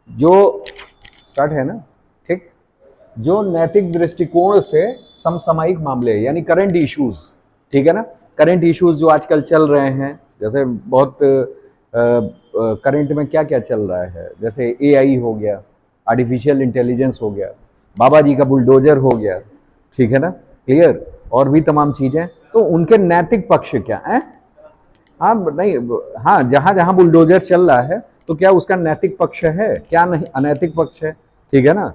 जो स्टार्ट है ना, ठीक, जो नैतिक दृष्टिकोण से समसामयिक मामले यानी करंट इश्यूज, ठीक है ना, करंट इश्यूज जो आजकल चल रहे हैं, जैसे बहुत करंट में क्या क्या चल रहा है, जैसे एआई हो गया, आर्टिफिशियल इंटेलिजेंस हो गया, बाबा जी का बुलडोजर हो गया, ठीक है ना, क्लियर, और भी तमाम चीजें, तो उनके नैतिक पक्ष क्या है? हाँ नहीं, हाँ, जहां जहां बुलडोजर चल रहा है तो क्या उसका नैतिक पक्ष है, क्या नहीं अनैतिक पक्ष है, ठीक है ना,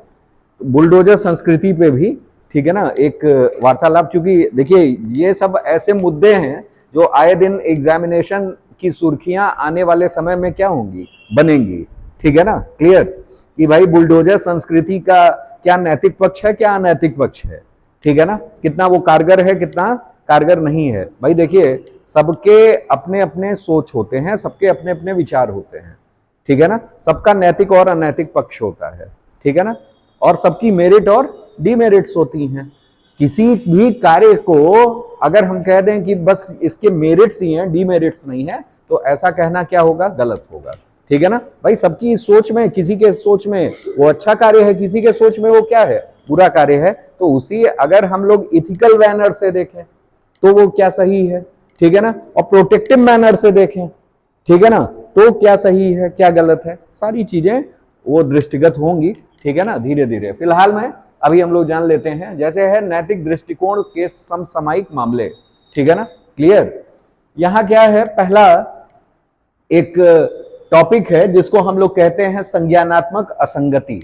बुलडोजर संस्कृति पे भी, ठीक है ना, एक वार्तालाप, क्योंकि देखिए ये सब ऐसे मुद्दे हैं जो आए दिन एग्जामिनेशन की सुर्खियां आने वाले समय में क्या होंगी, बनेंगी, ठीक है ना, क्लियर, कि भाई बुलडोजर संस्कृति का क्या नैतिक पक्ष है, क्या अनैतिक पक्ष है, ठीक है ना, कितना वो कारगर है, कितना कारगर नहीं है। भाई देखिए, सबके अपने अपने सोच होते हैं, सबके अपने अपने विचार होते हैं, ठीक है ना, सबका नैतिक और अनैतिक पक्ष होता है, ठीक है ना, और सबकी मेरिट और डीमेरिट्स होती हैं। किसी भी कार्य को अगर हम कह दें कि बस इसके मेरिट्स ही हैं, डीमेरिट्स नहीं है, तो ऐसा कहना क्या होगा, गलत होगा, ठीक है ना। भाई सबकी सोच में, किसी के सोच में वो अच्छा कार्य है, किसी के सोच में वो क्या है, बुरा कार्य है, तो उसी अगर हम लोग इथिकल मैनर से देखें तो वो क्या सही है, ठीक है ना, और प्रोटेक्टिव मैनर से देखें, ठीक है ना, तो क्या सही है, क्या गलत है, सारी चीजें वो दृष्टिगत होंगी, ठीक है ना, धीरे धीरे। फिलहाल में अभी हम लोग जान लेते हैं, जैसे है नैतिक दृष्टिकोण के समसामयिक मामले, ठीक है ना, क्लियर। यहां क्या है, पहला एक टॉपिक है जिसको हम लोग कहते हैं संज्ञानात्मक असंगति,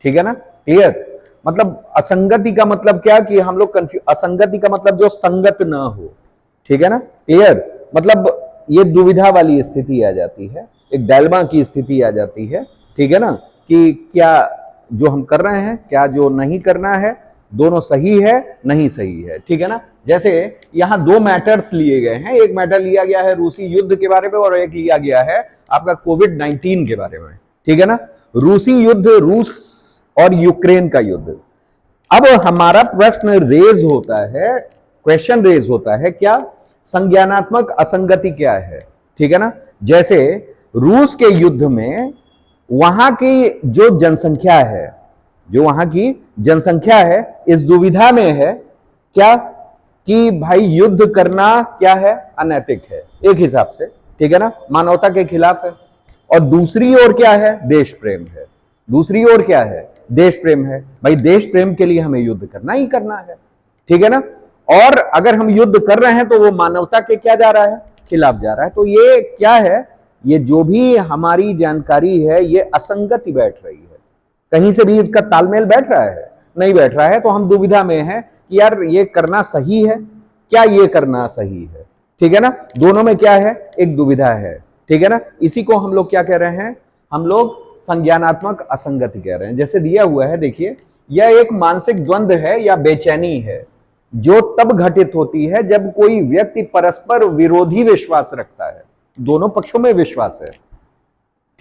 ठीक है ना, क्लियर। मतलब असंगति का मतलब क्या, कि हम लोग असंगति का मतलब जो संगत ना हो, ठीक है ना, क्लियर, मतलब ये दुविधा वाली स्थिति आ जाती है, एक डायलमा की स्थिति आ जाती है, ठीक है ना, कि क्या जो हम कर रहे हैं, क्या जो नहीं करना है, दोनों सही है नहीं सही है, ठीक है ना। जैसे यहां दो मैटर्स लिए गए हैं, एक मैटर लिया गया है रूसी युद्ध के बारे में और एक लिया गया है आपका कोविड-19 के बारे में, ठीक है ना। रूसी युद्ध, रूस और यूक्रेन का युद्ध। अब हमारा प्रश्न रेज होता है, क्वेश्चन रेज होता है, क्या संज्ञानात्मक असंगति क्या है, ठीक है ना। जैसे रूस के युद्ध में वहां की जो जनसंख्या है, जो वहां की जनसंख्या है इस दुविधा में है, क्या, कि भाई युद्ध करना क्या है, अनैतिक है एक हिसाब से, ठीक है ना, मानवता के खिलाफ है, और दूसरी ओर क्या है, देश प्रेम है, दूसरी ओर क्या है, देश प्रेम है। भाई देश प्रेम के लिए हमें युद्ध करना ही करना है, ठीक है ना, और अगर हम युद्ध कर रहे हैं तो वो मानवता के क्या जा रहा है, खिलाफ जा रहा है। तो ये क्या है, ये जो भी हमारी जानकारी है ये असंगति बैठ रही है, कहीं से भी इसका तालमेल बैठ रहा है, नहीं बैठ रहा है, तो हम दुविधा में हैं कि यार ये करना सही है, क्या ये करना सही है, ठीक है ना, दोनों में क्या है, एक दुविधा है, ठीक है ना। इसी को हम लोग क्या कह रहे हैं, हम लोग संज्ञानात्मक असंगति कह रहे हैं। जैसे दिया हुआ है, देखिए, यह एक मानसिक द्वंद्व है या बेचैनी है जो तब घटित होती है जब कोई व्यक्ति परस्पर विरोधी विश्वास रखता है, दोनों पक्षों में विश्वास है,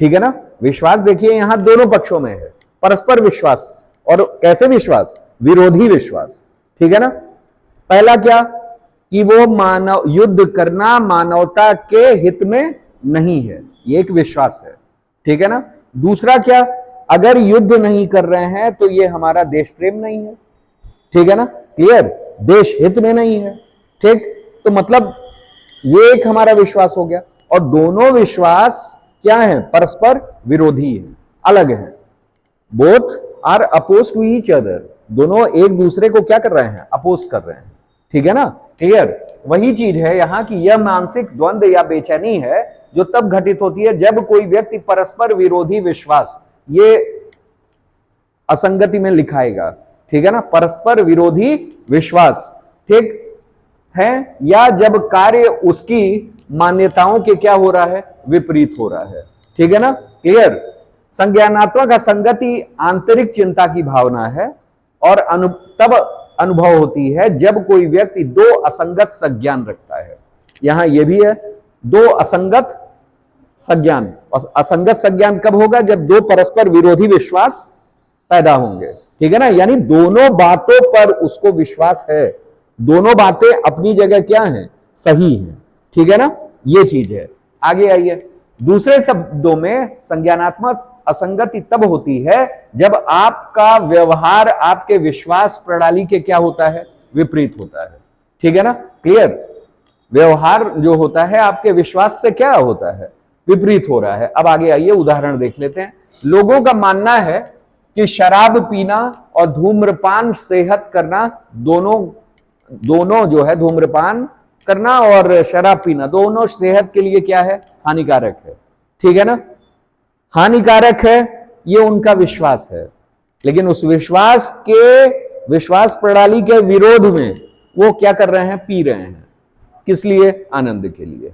ठीक है ना, विश्वास देखिए यहां दोनों पक्षों में है, परस्पर विश्वास, और कैसे विश्वास, विरोधी विश्वास, ठीक है ना। पहला क्या, कि वो मानव युद्ध करना मानवता के हित में नहीं है, ये एक विश्वास है, ठीक है ना। दूसरा क्या, अगर युद्ध नहीं कर रहे हैं तो ये हमारा देश प्रेम नहीं है, ठीक है ना, क्लियर, देश हित में नहीं है, ठीक। तो मतलब ये एक हमारा विश्वास हो गया, और दोनों विश्वास क्या है, परस्पर विरोधी है, अलग है, both are oppose to each other, दोनों एक दूसरे को क्या कर रहे हैं, अपोज कर रहे हैं, ठीक है ना, क्लियर। वही चीज है यहां की, यह मानसिक द्वंद्व या बेचैनी है जो तब घटित होती है जब कोई व्यक्ति परस्पर विरोधी विश्वास, ये असंगति में लिखाएगा, ठीक है ना, परस्पर विरोधी विश्वास, ठीक है, या जब कार्य उसकी मान्यताओं के क्या हो रहा है, विपरीत हो रहा है, ठीक है ना, क्लियर। संज्ञानात्मक असंगति आंतरिक चिंता की भावना है, और तब अनुभव होती है जब कोई व्यक्ति दो असंगत संज्ञान रखता है। यहां यह भी है, दो असंगत संज्ञान, और असंगत संज्ञान कब होगा, जब दो परस्पर विरोधी विश्वास पैदा होंगे, ठीक है ना, यानी दोनों बातों पर उसको विश्वास है, दोनों बातें अपनी जगह क्या हैं, सही हैं, ठीक है ना, ये चीज है। आगे आइए, दूसरे शब्दों में संज्ञानात्मक असंगति तब होती है जब आपका व्यवहार आपके विश्वास प्रणाली के क्या होता है, विपरीत होता है। ठीक है ना, क्लियर। व्यवहार जो होता है आपके विश्वास से क्या होता है, विपरीत हो रहा है। अब आगे आइए उदाहरण देख लेते हैं। लोगों का मानना है कि शराब पीना और धूम्रपान सेहत करना दोनों जो है, धूम्रपान करना और शराब पीना दोनों सेहत के लिए क्या है, हानिकारक है। ठीक है ना, हानिकारक है, ये उनका विश्वास है। लेकिन उस विश्वास प्रणाली के विरोध में वो क्या कर रहे हैं, पी रहे हैं। किस लिए, आनंद के लिए।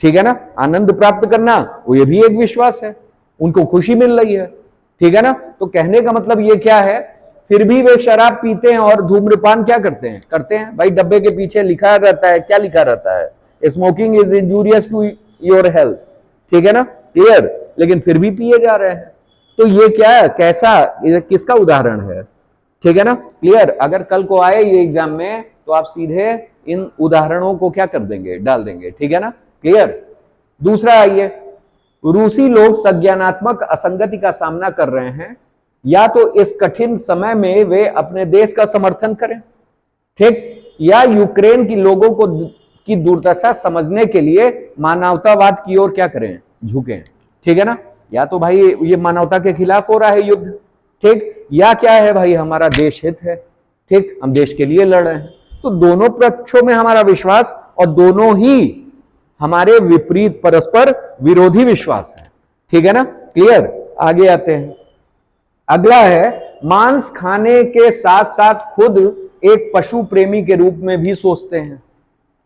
ठीक है ना, आनंद प्राप्त करना, वो ये भी एक विश्वास है, उनको खुशी मिल रही है। ठीक है ना, तो कहने का मतलब ये क्या है, फिर भी वे शराब पीते हैं और धूम्रपान क्या करते हैं भाई, डब्बे के पीछे लिखा रहता है, क्या लिखा रहता है, smoking is injurious to your health. ठीक है ना, क्लियर। लेकिन फिर भी पिए जा रहे हैं। तो ये क्या है, कैसा, ये किसका उदाहरण है। ठीक है ना, क्लियर। अगर कल को आए ये एग्जाम में तो आप सीधे इन उदाहरणों को क्या कर देंगे, डाल देंगे। ठीक है ना, क्लियर। दूसरा आइए, रूसी लोग संज्ञानात्मक असंगति का सामना कर रहे हैं, या तो इस कठिन समय में वे अपने देश का समर्थन करें, ठीक, या यूक्रेन की लोगों को की दुर्दशा समझने के लिए मानवतावाद की ओर क्या करें, झुकें। ठीक है ना, या तो भाई ये मानवता के खिलाफ हो रहा है युद्ध, ठीक, या क्या है भाई, हमारा देश हित है, ठीक, हम देश के लिए लड़ रहे हैं। तो दोनों पक्षों में हमारा विश्वास और दोनों ही हमारे विपरीत परस्पर विरोधी विश्वास है। ठीक है ना, क्लियर। आगे आते हैं, अगला है, मांस खाने के साथ साथ खुद एक पशु प्रेमी के रूप में भी सोचते हैं।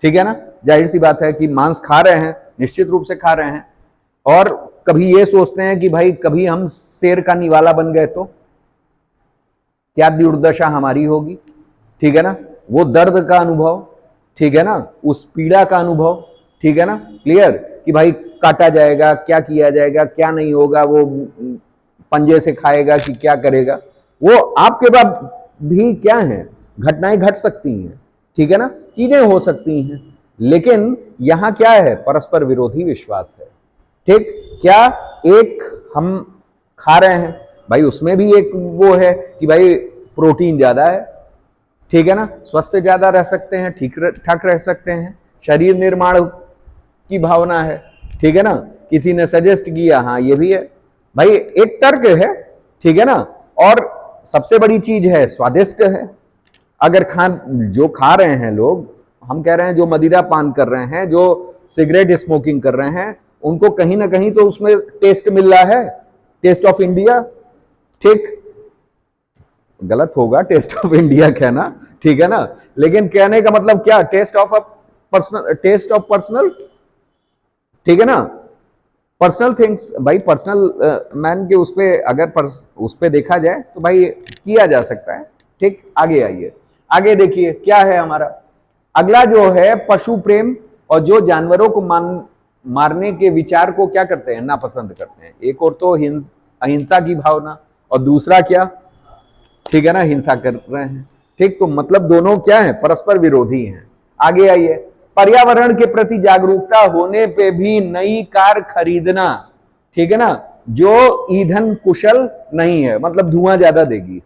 ठीक है ना, जाहिर सी बात है कि मांस खा रहे हैं, निश्चित रूप से खा रहे हैं, और कभी ये सोचते हैं कि भाई कभी हम शेर का निवाला बन गए तो क्या दुर्दशा हमारी होगी। ठीक है ना, वो दर्द का अनुभव, ठीक है ना, उस पीड़ा का अनुभव। ठीक है ना, क्लियर, कि भाई काटा जाएगा, क्या किया जाएगा, क्या नहीं होगा, वो पंजे से खाएगा कि क्या करेगा, वो आपके पास भी क्या है, घटनाएं घट सकती हैं। ठीक है ना, चीजें हो सकती हैं, लेकिन यहां क्या है, परस्पर विरोधी विश्वास है। ठीक, क्या एक हम खा रहे हैं भाई, उसमें भी एक वो है कि भाई प्रोटीन ज्यादा है, ठीक है ना, स्वस्थ ज्यादा रह सकते हैं, ठीक ठाक रह सकते हैं, शरीर निर्माण की भावना है। ठीक है ना, किसी ने सजेस्ट किया, हाँ ये भी है भाई, एक तर्क है। ठीक है ना, और सबसे बड़ी चीज है, स्वादिष्ट है। अगर जो खा रहे हैं लोग, हम कह रहे हैं जो मदिरा पान कर रहे हैं, जो सिगरेट स्मोकिंग कर रहे हैं, उनको कहीं ना कहीं तो उसमें टेस्ट मिल रहा है, टेस्ट ऑफ इंडिया। ठीक, गलत होगा टेस्ट ऑफ इंडिया कहना, ठीक है ना, लेकिन कहने का मतलब क्या, टेस्ट ऑफ पर्सनल। ठीक है ना, पर्सनल थिंग्स भाई, पर्सनल मैन के उस पे अगर उस पे देखा जाए तो भाई किया जा सकता है। ठीक, आगे आइए, आगे देखिए क्या है हमारा अगला जो है, पशु प्रेम, और जो जानवरों को मारने के विचार को क्या करते हैं, नापसंद करते हैं। एक और तो अहिंसा की भावना, और दूसरा क्या, ठीक है ना, हिंसा कर रहे हैं। ठीक, तो मतलब दोनों क्या है, परस्पर विरोधी हैं। आगे आइए, पर्यावरण के प्रति जागरूकता होने पे भी नई कार खरीदना, ठीक है ना, जो ईंधन कुशल नहीं है, मतलब धुआं ज्यादा देगी,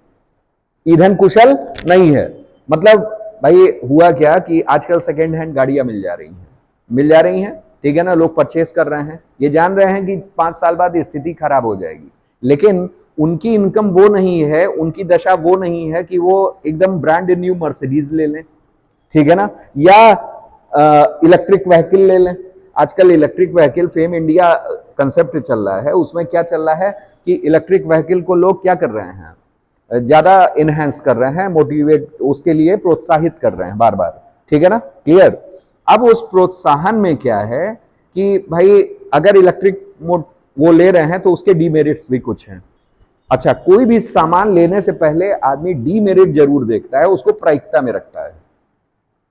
ईंधन कुशल नहीं है। मतलब भाई हुआ क्या कि आजकल सेकेंड हैंड गाड़ियां मिल जा रही हैं, ठीक है ना, लोग परचेस कर रहे हैं, ये जान रहे हैं कि 5 साल बाद स्थिति खराब हो जाएगी, लेकिन उनकी इनकम वो नहीं है, उनकी दशा वो नहीं है कि वो एकदम ब्रांड न्यू मर्सिडीज ले लें, ठीक है ना, या इलेक्ट्रिक व्हीकल ले लें। आजकल electric vehicle fame India concept चल रहा है, उसमें क्या चल रहा है कि इलेक्ट्रिक व्हीकल को लोग क्या कर रहे हैं, ज्यादा इनहेंस कर रहे हैं, मोटिवेट उसके लिए प्रोत्साहित कर रहे हैं बार बार। ठीक है ना, क्लियर। अब उस प्रोत्साहन में क्या है कि भाई अगर इलेक्ट्रिक वो ले रहे हैं तो उसके डीमेरिट्स भी कुछ हैं। अच्छा, कोई भी सामान लेने से पहले आदमी डीमेरिट जरूर देखता है, उसको प्राथमिकता में रखता है,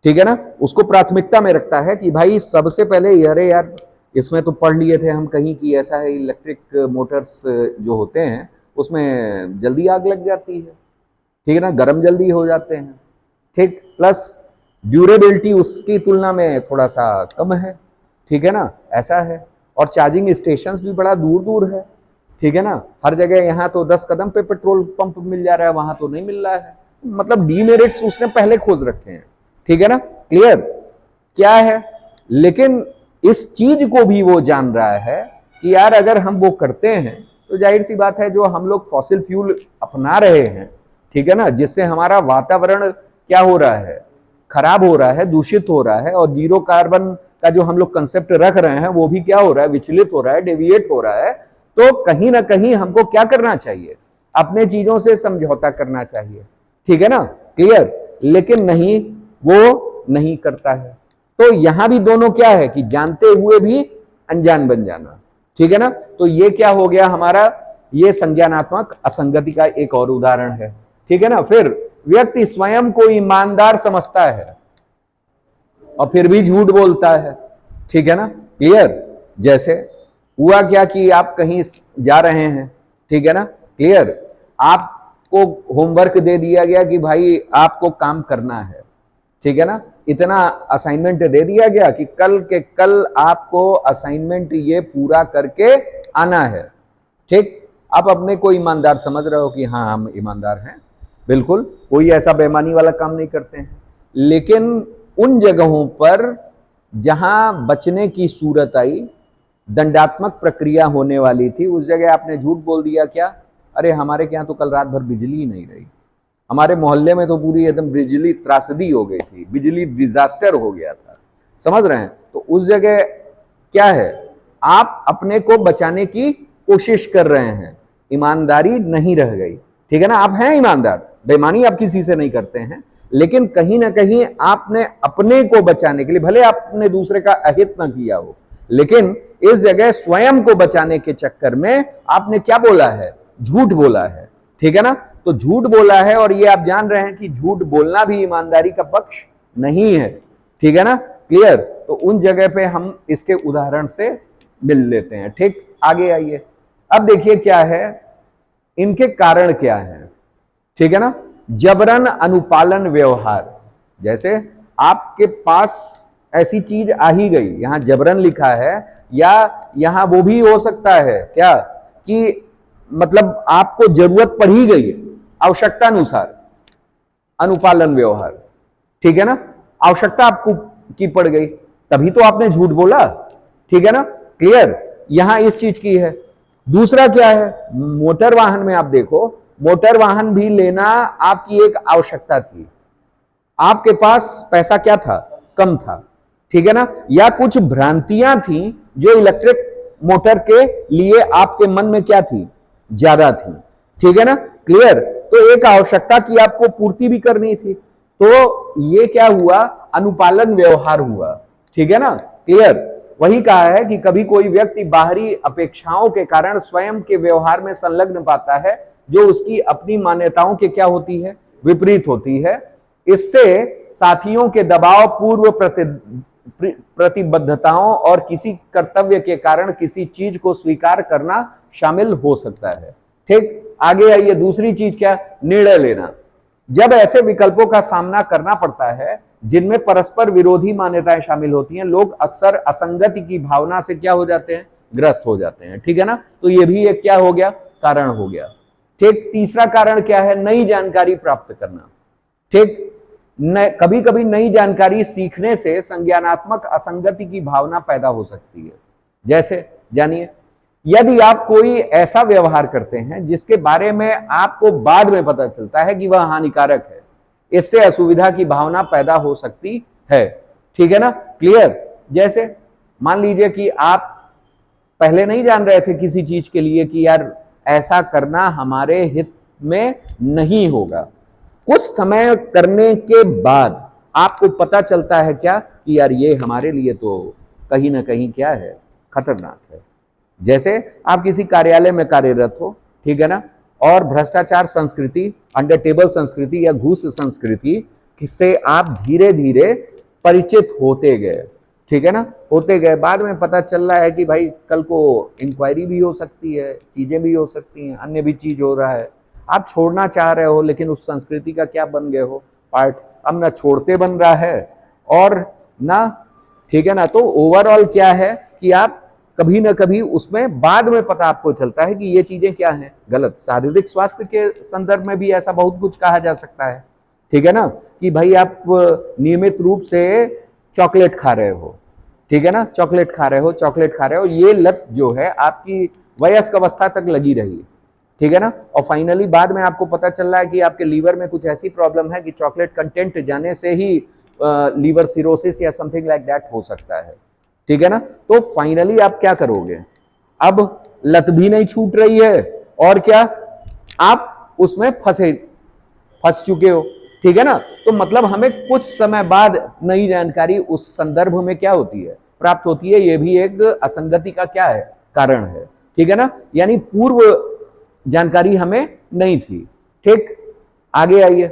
ठीक है ना, उसको प्राथमिकता में रखता है कि भाई सबसे पहले, अरे यार इसमें तो पढ़ लिए थे हम कहीं कि ऐसा है, इलेक्ट्रिक मोटर्स जो होते हैं उसमें जल्दी आग लग जाती है, ठीक है ना, गर्म जल्दी हो जाते हैं, ठीक, प्लस ड्यूरेबिलिटी उसकी तुलना में थोड़ा सा कम है, ठीक है ना, ऐसा है। और चार्जिंग स्टेशंस भी बड़ा दूर दूर है, ठीक है ना। हर जगह यहाँ तो 10 कदम पे पेट्रोल पंप मिल जा रहा है, वहां तो नहीं मिल रहा है। मतलब डीमेरिट्स उसने पहले खोज रखे हैं, ठीक है ना, क्लियर क्या है। लेकिन इस चीज को भी वो जान रहा है कि यार अगर हम वो करते हैं तो जाहिर सी बात है जो हम लोग फॉसिल फ्यूल अपना रहे हैं, ठीक है ना, जिससे हमारा वातावरण क्या हो रहा है, खराब हो रहा है, दूषित हो रहा है, और जीरो कार्बन का जो हम लोग कंसेप्ट रख रहे हैं वो भी क्या हो रहा है, विचलित हो रहा है, डेविएट हो रहा है। तो कहीं ना कहीं हमको क्या करना चाहिए, अपने चीजों से समझौता करना चाहिए, ठीक है ना, क्लियर। लेकिन नहीं, वो नहीं करता है। तो यहां भी दोनों क्या है कि जानते हुए भी अनजान बन जाना, ठीक है ना। तो ये क्या हो गया हमारा, ये संज्ञानात्मक असंगति का एक और उदाहरण है, ठीक है ना। फिर व्यक्ति स्वयं को ईमानदार समझता है और फिर भी झूठ बोलता है, ठीक है ना, क्लियर। जैसे हुआ क्या कि आप कहीं जा रहे हैं, ठीक है ना, क्लियर, आपको होमवर्क दे दिया गया कि भाई आपको काम करना है, ठीक है ना, इतना असाइनमेंट दे दिया गया कि कल के कल आपको असाइनमेंट ये पूरा करके आना है, ठीक। आप अपने को ईमानदार समझ रहे हो कि हाँ हम ईमानदार हैं, बिल्कुल कोई ऐसा बेईमानी वाला काम नहीं करते हैं। लेकिन उन जगहों पर जहां बचने की सूरत आई, दंडात्मक प्रक्रिया होने वाली थी, उस जगह आपने झूठ बोल दिया। क्या, अरे हमारे यहाँ तो कल रात भर बिजली ही नहीं रही, हमारे मोहल्ले में तो पूरी एकदम बिजली त्रासदी हो गई थी, बिजली डिजास्टर हो गया था, समझ रहे हैं। तो उस जगह क्या है, आप अपने को बचाने की कोशिश कर रहे हैं, ईमानदारी नहीं रह गई, ठीक है ना। आप हैं ईमानदार, बेईमानी आप किसी से नहीं करते हैं, लेकिन कहीं ना कहीं आपने अपने को बचाने के लिए, भले आपने दूसरे का अहित न किया हो, लेकिन इस जगह स्वयं को बचाने के चक्कर में आपने क्या बोला है, झूठ बोला है, ठीक है ना। तो झूठ बोला है, और ये आप जान रहे हैं कि झूठ बोलना भी ईमानदारी का पक्ष नहीं है, ठीक है ना, क्लियर। तो उन जगह पे हम इसके उदाहरण से मिल लेते हैं, ठीक। आगे आइए, अब देखिए क्या है, इनके कारण क्या है, ठीक है ना। जबरन अनुपालन व्यवहार, जैसे आपके पास ऐसी चीज आ ही गई, यहां जबरन लिखा है, या यहां वो भी हो सकता है क्या कि मतलब आपको जरूरत पड़ ही गई, आवश्यकता अनुसार अनुपालन व्यवहार, ठीक है ना। आवश्यकता आपको की पड़ गई, तभी तो आपने झूठ बोला, ठीक है ना, क्लियर। यहां इस चीज की है। दूसरा क्या है, मोटर वाहन में आप देखो, मोटर वाहन भी लेना आपकी एक आवश्यकता थी, आपके पास पैसा क्या था, कम था, ठीक है ना, या कुछ भ्रांतियां थी जो इलेक्ट्रिक मोटर के लिए आपके मन में क्या थी, ज्यादा थी, ठीक है ना, क्लियर। तो एक आवश्यकता की आपको पूर्ति भी करनी थी, तो ये क्या हुआ, अनुपालन व्यवहार हुआ, ठीक है ना, क्लियर। वही कहा है कि कभी कोई व्यक्ति बाहरी अपेक्षाओं के कारण स्वयं के व्यवहार में संलग्न पाता है जो उसकी अपनी मान्यताओं के क्या होती है, विपरीत होती है। इससे साथियों के दबाव, पूर्व प्रतिबद्धताओं और किसी कर्तव्य के कारण किसी चीज को स्वीकार करना शामिल हो सकता है, ठीक। आगे आइए, दूसरी चीज क्या, निर्णय लेना। जब ऐसे विकल्पों का सामना करना पड़ता है जिनमें परस्पर विरोधी मान्यताएं शामिल होती हैं, लोग अक्सर असंगति की भावना से क्या हो जाते हैं, ग्रस्त हो जाते हैं, ठीक है ना। तो ये भी एक क्या हो गया, कारण हो गया, ठीक। तीसरा कारण क्या है, नई जानकारी प्राप्त करना, ठीक। कभी कभी नई जानकारी सीखने से संज्ञानात्मक असंगति की भावना पैदा हो सकती है। जैसे जानिए, यदि आप कोई ऐसा व्यवहार करते हैं जिसके बारे में आपको बाद में पता चलता है कि वह हानिकारक है, इससे असुविधा की भावना पैदा हो सकती है, ठीक है ना, क्लियर। जैसे मान लीजिए कि आप पहले नहीं जान रहे थे किसी चीज के लिए कि यार ऐसा करना हमारे हित में नहीं होगा, कुछ समय करने के बाद आपको पता चलता है क्या कि यार ये हमारे लिए तो कहीं ना कहीं क्या है, खतरनाक है। जैसे आप किसी कार्यालय में कार्यरत हो, ठीक है ना, और भ्रष्टाचार संस्कृति, अंडर टेबल संस्कृति या घूस संस्कृति से आप धीरे धीरे परिचित होते गए, ठीक है ना, होते गए। बाद में पता चल रहा है कि भाई कल को इंक्वायरी भी हो सकती है, चीजें भी हो सकती हैं, अन्य भी चीज हो रहा है, आप छोड़ना चाह रहे हो, लेकिन उस संस्कृति का क्या बन गए हो, पार्ट। अब ना छोड़ते बन रहा है और ना, ठीक है ना। तो ओवरऑल क्या है कि आप कभी ना कभी उसमें बाद में पता आपको चलता है कि ये चीजें क्या हैं, गलत। शारीरिक स्वास्थ्य के संदर्भ में भी ऐसा बहुत कुछ कहा जा सकता है, ठीक है ना, कि भाई आप नियमित रूप से चॉकलेट खा रहे हो, ठीक है ना, चॉकलेट खा रहे हो, ये लत जो है आपकी वयस्क अवस्था तक लगी रही, ठीक है ना, और फाइनली बाद में आपको पता चल रहा है कि आपके लीवर में कुछ ऐसी प्रॉब्लम है कि चॉकलेट कंटेंट जाने से ही लीवर सिरोसिस या समथिंग लाइक दैट हो सकता है, ठीक है ना। तो फाइनली आप क्या करोगे, अब लत भी नहीं छूट रही है और क्या, आप उसमें फंस चुके हो, ठीक है ना। तो मतलब हमें कुछ समय बाद नई जानकारी उस संदर्भ में क्या होती है, प्राप्त होती है। ये भी एक असंगति का क्या है, कारण है, ठीक है ना, यानी पूर्व जानकारी हमें नहीं थी। ठीक, आगे आइए,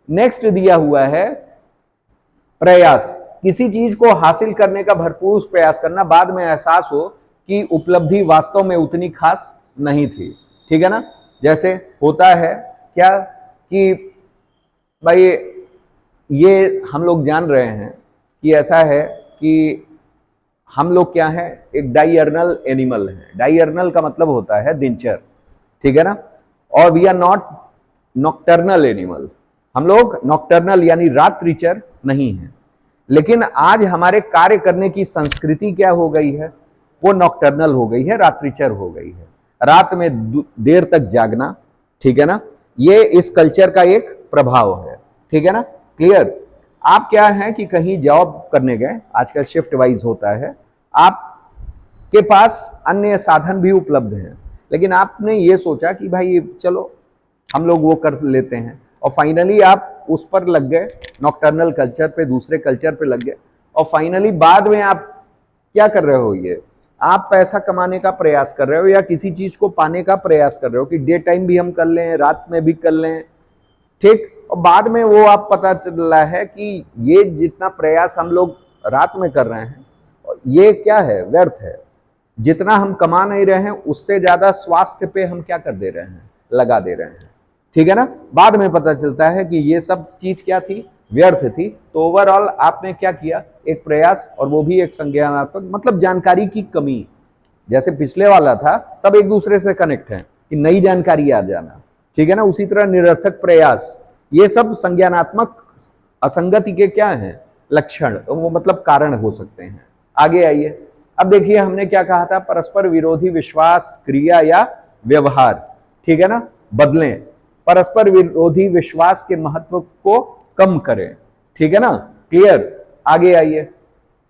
नेक्स्ट दिया हुआ है प्रयास, किसी चीज को हासिल करने का भरपूर प्रयास करना, बाद में एहसास हो कि उपलब्धि वास्तव में उतनी खास नहीं थी, ठीक है ना। जैसे होता है क्या कि भाई ये हम लोग जान रहे हैं कि ऐसा है कि हम लोग क्या है, एक डायर्नल एनिमल है। डायर्नल का मतलब होता है दिनचर, ठीक है ना, और we are not nocturnal animal, हम लोग नॉक्टर्नल यानी रात्रिचर नहीं है। लेकिन आज हमारे कार्य करने की संस्कृति क्या हो गई है, वो नॉक्टर्नल हो गई है, रात्रिचर हो गई है, रात में देर तक जागना, ठीक है ना, ये इस कल्चर का एक प्रभाव है, ठीक है ना, क्लियर। आप क्या है कि कहीं जॉब करने गए, आजकल शिफ्ट वाइज होता है, आपके पास अन्य साधन भी उपलब्ध हैं, लेकिन आपने ये सोचा कि भाई चलो हम लोग वो कर लेते हैं, और फाइनली आप उस पर लग गए, नॉक्टर्नल कल्चर पे, दूसरे कल्चर पे लग गए, और फाइनली बाद में आप क्या कर रहे हो, ये आप पैसा कमाने का प्रयास कर रहे हो या किसी चीज को पाने का प्रयास कर रहे हो कि डे टाइम भी हम कर लें, रात में भी कर लें, ठीक, और बाद में वो आप पता चल रहा है कि ये जितना प्रयास हम लोग रात में कर रहे हैं ये क्या है, व्यर्थ है। जितना हम कमा नहीं रहे हैं उससे ज्यादा स्वास्थ्य पे हम क्या कर दे रहे हैं, लगा दे रहे हैं, ठीक है ना। बाद में पता चलता है कि ये सब चीज क्या थी, व्यर्थ थी। तो ओवरऑल आपने क्या किया, एक प्रयास, और वो भी एक संज्ञानात्मक, मतलब जानकारी की कमी। जैसे पिछले वाला था सब एक दूसरे से कनेक्ट है कि नई जानकारी आ जाना, ठीक है ना, उसी तरह निरर्थक प्रयास, ये सब संज्ञानात्मक असंगति के क्या हैं, लक्षण, वो मतलब कारण हो सकते हैं। आगे आइए, अब देखिए हमने क्या कहा था, परस्पर विरोधी विश्वास, क्रिया या व्यवहार, ठीक है ना, बदलें, परस्पर विरोधी विश्वास के महत्व को कम करें, ठीक है ना, क्लियर। आगे आइए,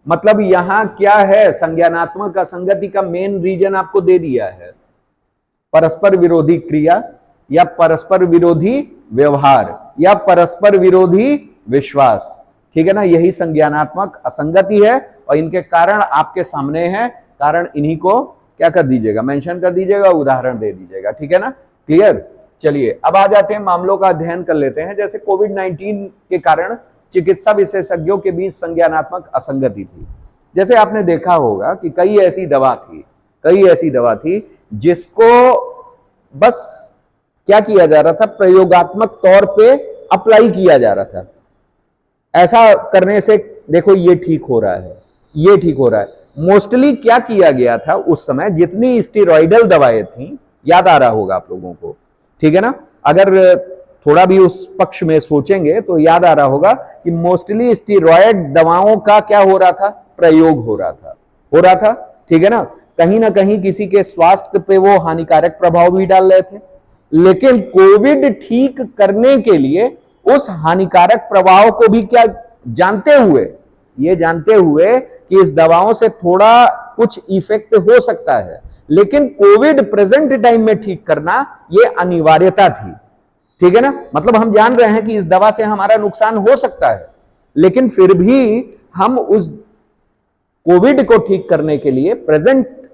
मतलब यहां क्या है, संज्ञानात्मक असंगति का मेन रीजन आपको दे दिया है, परस्पर विरोधी क्रिया या परस्पर विरोधी व्यवहार या परस्पर विरोधी विश्वास, ठीक है ना, यही संज्ञानात्मक असंगति है, और इनके कारण आपके सामने हैं। कारण इन्हीं को क्या कर दीजिएगा, मेंशन कर दीजिएगा, उदाहरण दे दीजिएगा, ठीक है ना, क्लियर। चलिए अब आ जाते हैं, मामलों का अध्ययन कर लेते हैं। जैसे कोविड-19 के कारण चिकित्सा विशेषज्ञों के बीच संज्ञानात्मक असंगति थी। जैसे आपने देखा होगा कि कई ऐसी दवा थी जिसको बस क्या किया जा रहा था, प्रयोगात्मक तौर पे अप्लाई किया जा रहा था। ऐसा करने से देखो ये ठीक हो रहा है, ये ठीक हो रहा है। मोस्टली क्या किया गया था उस समय, जितनी स्टेरॉइडल दवाएं थी, याद आ रहा होगा आप लोगों को, ठीक है ना, अगर थोड़ा भी उस पक्ष में सोचेंगे तो याद आ रहा होगा कि मोस्टली स्टेरॉइड दवाओं का क्या हो रहा था, प्रयोग हो रहा था, ठीक है ना कहीं किसी के स्वास्थ्य पे वो हानिकारक प्रभाव भी डाल रहे थे। लेकिन कोविड ठीक करने के लिए उस हानिकारक प्रभाव को भी क्या जानते हुए कि इस दवाओं से थोड़ा कुछ इफेक्ट हो सकता है, लेकिन कोविड प्रेजेंट टाइम में ठीक करना ये अनिवार्यता थी, ठीक है ना। मतलब हम जान रहे हैं कि इस दवा से हमारा नुकसान हो सकता है, लेकिन फिर भी हम उस कोविड को ठीक करने के लिए,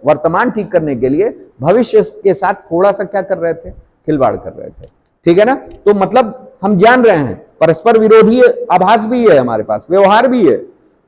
वर्तमान ठीक करने के लिए भविष्य के साथ थोड़ा सा क्या कर रहे थे, खिलवाड़ कर रहे थे, ठीक है ना। तो मतलब हम जान रहे हैं परस्पर विरोधी आभास भी है हमारे पास, व्यवहार भी है,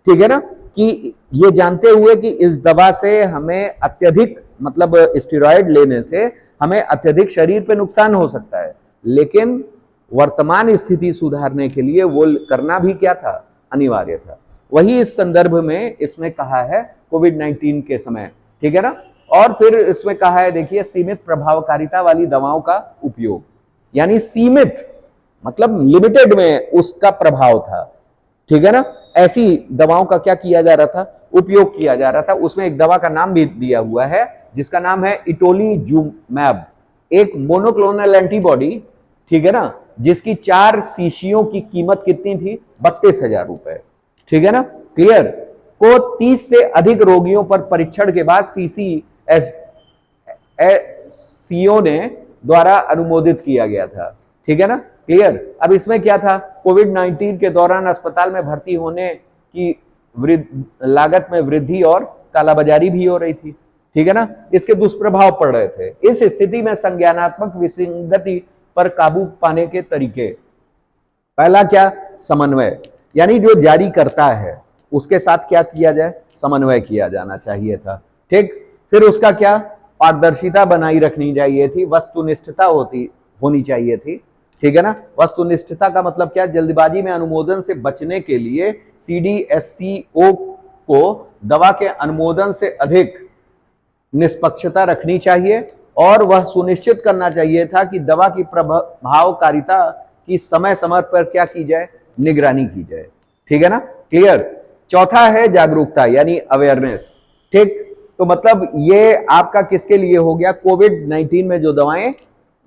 ठीक है ना, कि ये जानते हुए कि इस दवा से हमें अत्यधिक, मतलब स्टेरॉइड लेने से हमें अत्यधिक शरीर पे नुकसान हो सकता है, लेकिन वर्तमान स्थिति सुधारने के लिए वो करना भी क्या था, अनिवार्य था। वही इस संदर्भ में इसमें कहा है कोविड-19 के समय, ठीक है ना। और फिर इसमें कहा है, देखिए, सीमित प्रभावकारिता वाली दवाओं का उपयोग, यानी सीमित मतलब लिमिटेड में उसका प्रभाव था, ठीक है ना। ऐसी दवाओं का क्या किया जा रहा था, उपयोग किया जा रहा था। उसमें एक दवा का नाम भी दिया हुआ है जिसका नाम है इटोलीजुमैब, एक मोनोक्लोनल एंटीबॉडी, ठीक है ना, जिसकी 4 शीशियों की कीमत कितनी थी, 32,000 रुपए, ठीक है ना, क्लियर, को 30 से अधिक रोगियों पर परीक्षण के बाद सीओ ने द्वारा अनुमोदित किया गया था, ठीक है ना, क्लियर। अब इसमें क्या था, कोविड-19 के दौरान अस्पताल में भर्ती होने की लागत में वृद्धि और कालाबाजारी भी हो रही थी, ठीक है ना, इसके दुष्प्रभाव पड़ रहे थे। इस स्थिति में संज्ञानात्मक विसंगति पर काबू पाने के तरीके, पहला क्या, समन्वय, यानी जो जारी करता है उसके साथ क्या किया जाए, समन्वय किया जाना चाहिए था, ठीक। फिर उसका क्या, पारदर्शिता बनाई रखनी चाहिए थी, वस्तुनिष्ठता होनी चाहिए थी, ठीक है ना। वस्तुनिष्ठता का मतलब क्या, जल्दबाजी में अनुमोदन से बचने के लिए सीडीएससीओ को दवा के अनुमोदन से अधिक निष्पक्षता रखनी चाहिए और वह सुनिश्चित करना चाहिए था कि दवा की प्रभावकारिता की समय समय पर क्या की जाए, निगरानी की जाए, ठीक है ना, क्लियर। चौथा है जागरूकता यानी अवेयरनेस, ठीक। तो मतलब ये आपका किसके लिए हो गया, कोविड-19 में जो दवाएं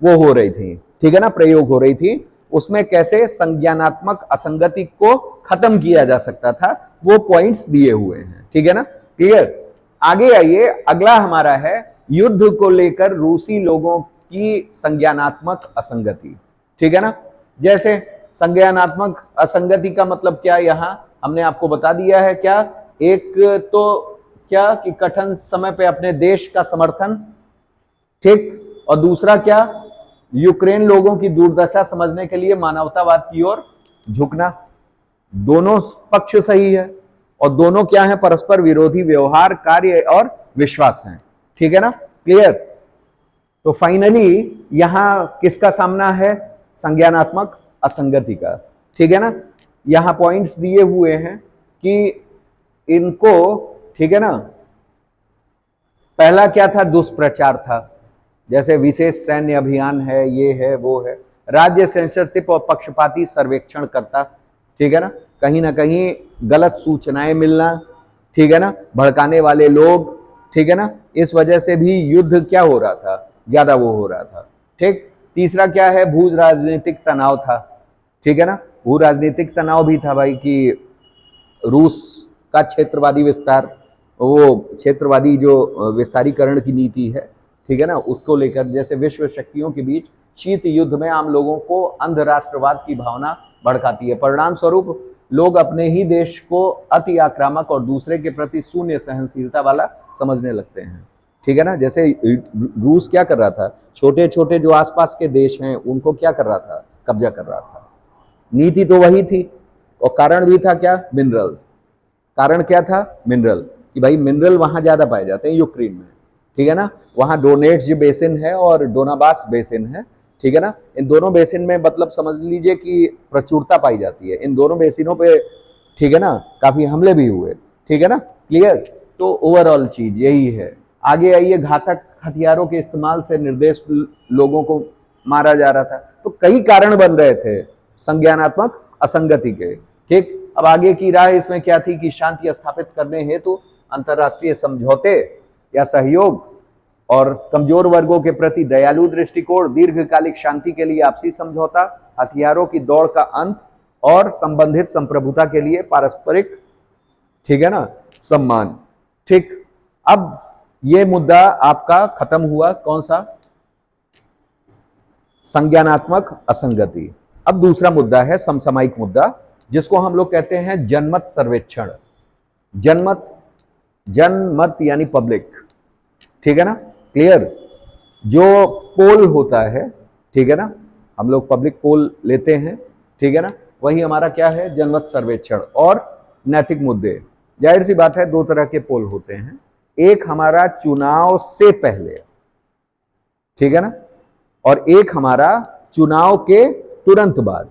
वो हो रही थी, ठीक है ना, प्रयोग हो रही थी, उसमें कैसे संज्ञानात्मक असंगति को खत्म किया जा सकता था, वो पॉइंट्स दिए हुए हैं, ठीक है ना, क्लियर। आगे आइए, अगला हमारा है युद्ध को लेकर रूसी लोगों की संज्ञानात्मक असंगति, ठीक है ना। जैसे संज्ञानात्मक असंगति का मतलब क्या, यहां हमने आपको बता दिया है, क्या, एक तो क्या कि कठिन समय पे अपने देश का समर्थन, ठीक, और दूसरा क्या, यूक्रेन लोगों की दुर्दशा समझने के लिए मानवतावाद की ओर झुकना। दोनों पक्ष सही है और दोनों क्या है, परस्पर विरोधी व्यवहार, कार्य और विश्वास हैं, ठीक है ना, क्लियर। तो फाइनली यहां किसका सामना है, संज्ञानात्मक असंगति का, ठीक है ना। यहां पॉइंट्स दिए हुए हैं कि इनको, ठीक है ना, पहला क्या था, दुष्प्रचार था, जैसे विशेष सैन्य अभियान है, ये है वो है, राज्य सेंसरशिप और पक्षपाती सर्वेक्षण करता, ठीक है ना कहीं गलत सूचनाएं मिलना, ठीक है ना, भड़काने वाले लोग, ठीक है ना, इस वजह से भी युद्ध क्या हो रहा था, ज्यादा वो हो रहा था, ठीक। तीसरा क्या है, भू राजनीतिक तनाव था, ठीक है ना, भू राजनीतिक तनाव भी था भाई, कि रूस का क्षेत्रवादी विस्तार, वो क्षेत्रवादी जो विस्तारीकरण की नीति है, ठीक है ना, उसको लेकर, जैसे विश्व शक्तियों के बीच शीत युद्ध में आम लोगों को अंध राष्ट्रवाद की भावना भड़काती है, परिणाम स्वरूप लोग अपने ही देश को अति आक्रामक और दूसरे के प्रति शून्य सहनशीलता वाला समझने लगते हैं, ठीक है ना। जैसे रूस क्या कर रहा था, छोटे छोटे जो आसपास के देश हैं उनको क्या कर रहा था, कब्जा कर रहा था, नीति तो वही थी, और कारण भी था क्या, मिनरल, कारण क्या था, मिनरल, कि भाई मिनरल वहां ज्यादा पाए जाते हैं यूक्रेन में, ठीक है ना, वहां डोनेट्स बेसिन है और डोनाबास बेसिन है, ठीक है ना, इन दोनों बेसिन में मतलब समझ लीजिए कि प्रचुरता पाई जाती है, इन दोनों बेसिनों पे, ठीक है ना, काफी हमले भी हुए, ठीक है ना, क्लियर। तो ओवरऑल चीज यही है। आगे आइए, घातक हथियारों के इस्तेमाल से निर्देश लोगों को मारा जा रहा था, तो कई कारण बन रहे थे संज्ञानात्मक असंगति के, ठीक। अब आगे की राह इसमें क्या थी कि शांति स्थापित करने हेतु अंतरराष्ट्रीय समझौते या सहयोग और कमजोर वर्गों के प्रति दयालु दृष्टिकोण, दीर्घकालिक शांति के लिए आपसी समझौता, हथियारों की दौड़ का अंत और संबंधित संप्रभुता के लिए पारस्परिक, ठीक है ना, सम्मान, ठीक। अब ये मुद्दा आपका खत्म हुआ, कौन सा, संज्ञानात्मक असंगति। अब दूसरा मुद्दा है समसामयिक मुद्दा, जिसको हम लोग कहते हैं जनमत सर्वेक्षण, जनमत यानी पब्लिक, ठीक है ना, क्लियर। जो पोल होता है, ठीक है ना, हम लोग पब्लिक पोल लेते हैं, ठीक है ना, वही हमारा क्या है, जनमत सर्वेक्षण। और नैतिक मुद्दे, जाहिर सी बात है, दो तरह के पोल होते हैं, एक हमारा चुनाव से पहले, ठीक है ना, और एक हमारा चुनाव के तुरंत बाद,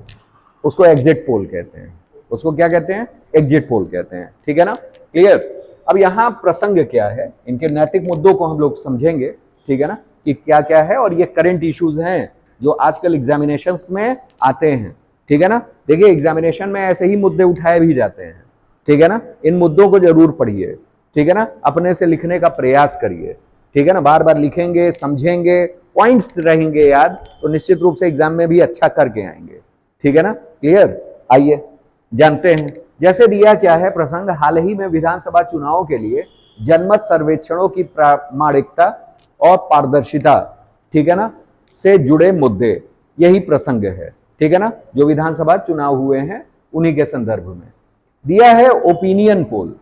उसको एग्जिट पोल कहते हैं, उसको क्या कहते हैं, एग्जिट पोल कहते हैं, ठीक है ना, क्लियर। अब यहां प्रसंग क्या है, इनके नैतिक मुद्दों को हम लोग समझेंगे, ठीक है ना, कि क्या क्या है, और ये करंट इश्यूज हैं जो आजकल एग्जामिनेशंस में आते हैं, ठीक है ना। देखिए एग्जामिनेशन में ऐसे ही मुद्दे उठाए भी जाते हैं, ठीक है ना। इन मुद्दों को जरूर पढ़िए, ठीक है ना, अपने से लिखने का प्रयास करिए, ठीक है ना। बार बार लिखेंगे, समझेंगे, पॉइंट्स रहेंगे याद, तो निश्चित रूप से एग्जाम में भी अच्छा करके आएंगे, ठीक है ना। क्लियर। आइए जानते हैं, जैसे दिया क्या है प्रसंग, हाल ही में विधानसभा चुनाव के लिए जनमत सर्वेक्षणों की प्रामाणिकता और पारदर्शिता, ठीक है ना, से जुड़े मुद्दे, यही प्रसंग है, ठीक है ना, जो विधानसभा चुनाव हुए हैं उन्हीं के संदर्भ में दिया है। ओपिनियन पोल,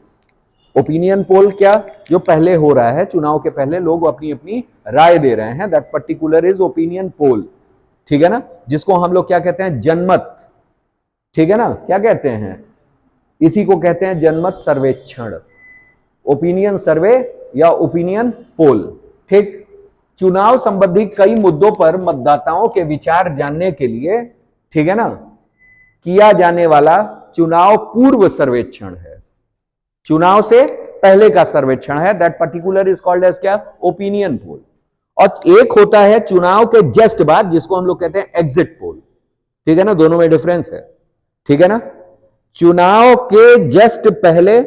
ओपिनियन पोल क्या, जो पहले हो रहा है, चुनाव के पहले लोग अपनी अपनी राय दे रहे हैं, that particular is opinion poll, ठीक है ना, जिसको हम लोग क्या कहते हैं, जनमत, ठीक है ना, क्या कहते हैं, इसी को कहते हैं जनमत सर्वेक्षण, ओपिनियन सर्वे या ओपिनियन पोल, ठीक। चुनाव संबंधी कई मुद्दों पर मतदाताओं के विचार जानने के लिए, ठीक है ना, किया जाने वाला चुनाव पूर्व सर्वेक्षण है, चुनाव से पहले का सर्वेक्षण है, that particular is called as क्या, ओपिनियन पोल। और एक होता है चुनाव के जस्ट बाद, जिसको हम लोग कहते हैं एग्जिट पोल, ठीक है ना, दोनों में डिफरेंस है, ठीक है ना। चुनाव के जस्ट पहले,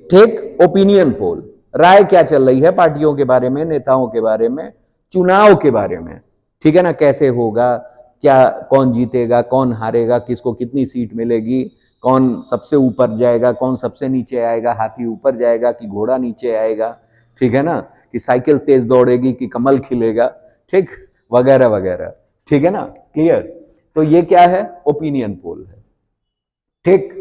ठीक, ओपिनियन पोल, राय क्या चल रही है पार्टियों के बारे में, नेताओं के बारे में, चुनाव के बारे में, ठीक है ना, कैसे होगा, क्या, कौन जीतेगा, कौन हारेगा, किसको कितनी सीट मिलेगी, कौन सबसे ऊपर जाएगा, कौन सबसे नीचे आएगा, हाथी ऊपर जाएगा कि घोड़ा नीचे आएगा, ठीक है ना, कि साइकिल तेज दौड़ेगी कि कमल खिलेगा, ठीक, वगैरह वगैरह, ठीक है ना। क्लियर। तो ये क्या है, ओपिनियन पोल है, ठीक।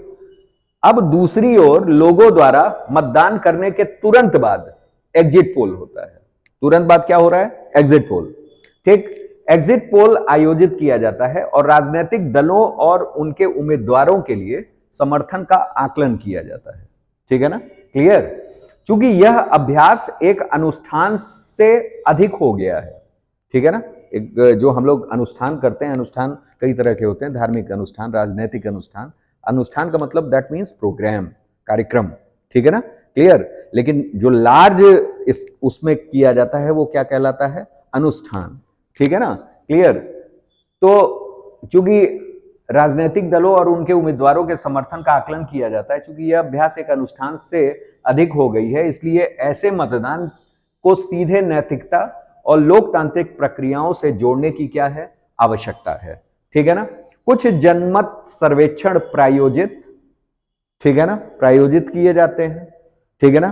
अब दूसरी ओर लोगों द्वारा मतदान करने के तुरंत बाद एग्जिट पोल होता है, तुरंत बाद क्या हो रहा है, एग्जिट पोल, ठीक। एग्जिट पोल आयोजित किया जाता है और राजनीतिक दलों और उनके उम्मीदवारों के लिए समर्थन का आकलन किया जाता है, ठीक है ना। क्लियर। क्योंकि यह अभ्यास एक अनुष्ठान से अधिक हो गया है, ठीक है ना। एक जो हम लोग अनुष्ठान करते हैं, अनुष्ठान कई तरह के होते हैं, धार्मिक अनुष्ठान, राजनीतिक अनुष्ठान, अनुष्ठान का मतलब दैट मीन्स प्रोग्राम, कार्यक्रम, ठीक है ना। क्लियर। लेकिन जो लार्ज इस उसमें किया जाता है वो क्या कहलाता है, अनुष्ठान, ठीक है ना। क्लियर। तो चूंकि राजनीतिक दलों और उनके उम्मीदवारों के समर्थन का आकलन किया जाता है, चूंकि यह अभ्यास एक अनुष्ठान से अधिक हो गई है, इसलिए ऐसे मतदान को सीधे नैतिकता और लोकतांत्रिक प्रक्रियाओं से जोड़ने की क्या है, आवश्यकता है, ठीक है ना। कुछ जनमत सर्वेक्षण प्रायोजित, ठीक है ना, प्रायोजित किए जाते हैं, ठीक है ना।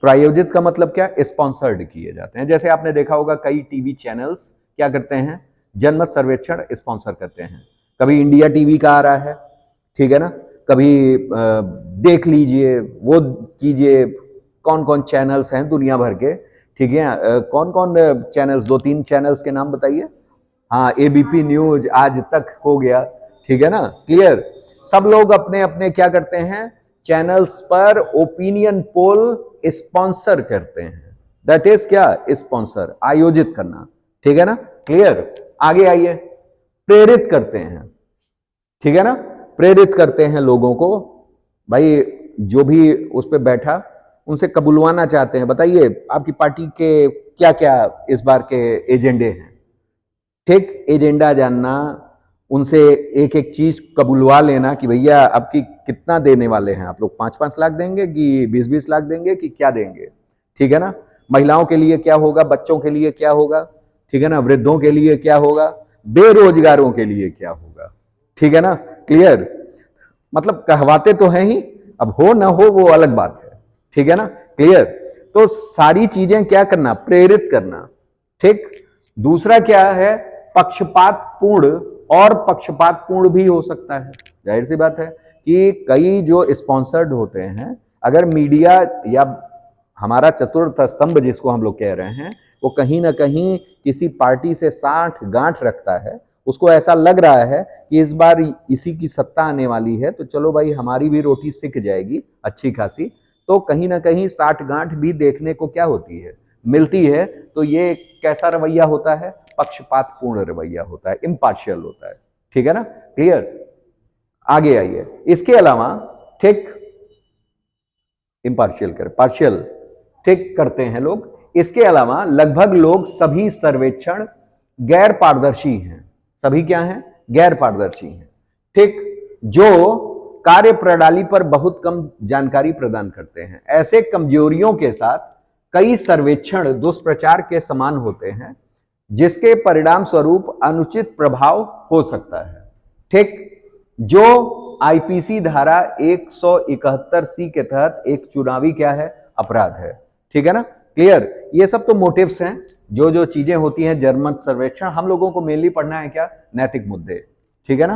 प्रायोजित का मतलब क्या, स्पॉन्सर्ड किए जाते हैं। जैसे आपने देखा होगा कई टीवी चैनल्स क्या करते हैं, जनमत सर्वेक्षण स्पॉन्सर करते हैं। कभी इंडिया टीवी का आ रहा है, ठीक है ना, कभी देख लीजिए, वो कीजिए, कौन कौन चैनल्स हैं दुनिया भर के, ठीक है, कौन कौन चैनल्स, दो तीन चैनल्स के नाम बताइए। हाँ, एबीपी न्यूज, आज तक हो गया, ठीक है ना। क्लियर। सब लोग अपने अपने क्या करते हैं, चैनल्स पर ओपिनियन पोल स्पॉन्सर करते हैं, दैट इज क्या, स्पॉन्सर, आयोजित करना, ठीक है ना। क्लियर। आगे आइए, प्रेरित करते हैं, ठीक है ना, प्रेरित करते हैं लोगों को, भाई जो भी उस पर बैठा उनसे कबुलवाना चाहते हैं, बताइए आपकी पार्टी के क्या क्या इस बार के एजेंडे हैं, ठीक, एजेंडा जानना, उनसे एक एक चीज कबुलवा लेना कि भैया आपकी कितना देने वाले हैं आप लोग, 5-5 लाख देंगे कि 20-20 लाख देंगे कि क्या देंगे, ठीक है ना। महिलाओं के लिए क्या होगा, बच्चों के लिए क्या होगा, ठीक है ना, वृद्धों के लिए क्या होगा, बेरोजगारों के लिए क्या होगा, ठीक है ना। क्लियर। मतलब कहवाते तो हैं ही, अब हो ना हो वो अलग बात है, ठीक है ना। क्लियर। तो सारी चीजें क्या करना, प्रेरित करना, ठीक। दूसरा क्या है, पक्षपातपूर्ण, और पक्षपातपूर्ण भी हो सकता है, जाहिर सी बात है कि कई जो स्पॉन्सर्ड होते हैं, अगर मीडिया या हमारा चतुर्थ स्तंभ जिसको हम लोग कह रहे हैं, वो कहीं ना कहीं किसी पार्टी से साठ गांठ रखता है, उसको ऐसा लग रहा है कि इस बार इसी की सत्ता आने वाली है, तो चलो भाई हमारी भी रोटी सिक जाएगी अच्छी खासी, तो कहीं ना कहीं साठ गांठ भी देखने को क्या होती है, मिलती है। तो ये कैसा रवैया होता है, पक्षपातपूर्ण रवैया होता है, इम्पार्शियल होता है, ठीक है ना। क्लियर। आगे आइए, इसके अलावा, ठीक, इम्पार्शियल कर, पार्शियल ठीक करते हैं लोग। इसके अलावा लगभग लोग सभी सर्वेक्षण गैर पारदर्शी हैं। सभी क्या हैं? गैर पारदर्शी हैं। ठीक, जो कार्य प्रणाली पर बहुत कम जानकारी प्रदान करते हैं। ऐसे कमजोरियों के साथ कई सर्वेक्षण दुष्प्रचार के समान होते हैं, जिसके परिणाम स्वरूप अनुचित प्रभाव हो सकता है। ठीक, जो आईपीसी धारा 171C के तहत एक चुनावी क्या है? अपराध है। ठीक है ना? क्लियर? ये सब तो मोटिव्स हैं, जो जो चीजें होती हैं जनमत सर्वेक्षण। हम लोगों को मेनली पढ़ना है क्या? नैतिक मुद्दे। ठीक है ना?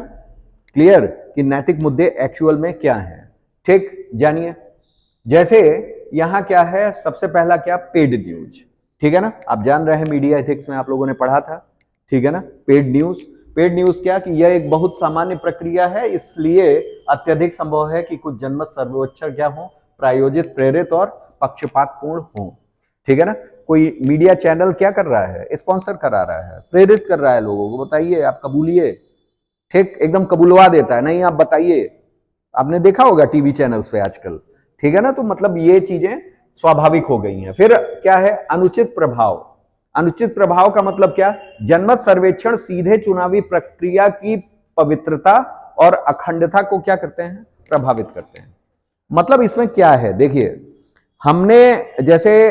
क्लियर कि नैतिक मुद्दे एक्चुअल में क्या हैं। ठीक, जानिए। जैसे यहां क्या है? सबसे पहला क्या? Paid news. ठीक है ना? आप जान रहे हैं, मीडिया एथिक्स में आप लोगों ने पढ़ा था। ठीक है ना? Paid news. पेड न्यूज क्या कि यह एक बहुत सामान्य प्रक्रिया है, इसलिए अत्यधिक संभव है कि कुछ जनमत सर्वेक्षण क्या हो? प्रायोजित, प्रेरित और पक्षपातपूर्ण हो। ठीक है ना? कोई मीडिया चैनल क्या कर रहा है? स्पॉन्सर करा रहा है, प्रेरित कर रहा है लोगों को, बताइए, आप कबूलिए। ठीक, एकदम कबूलवा देता है, नहीं आप बताइए। आपने देखा होगा टीवी चैनल्स पे आजकल। ठीक है ना? तो मतलब ये चीजें स्वाभाविक हो गई हैं। फिर क्या है? अनुचित प्रभाव। अनुचित प्रभाव का मतलब क्या? जनमत सर्वेक्षण सीधे चुनावी प्रक्रिया की पवित्रता और अखंडता को क्या करते हैं? प्रभावित करते हैं। मतलब इसमें क्या है? देखिए, हमने जैसे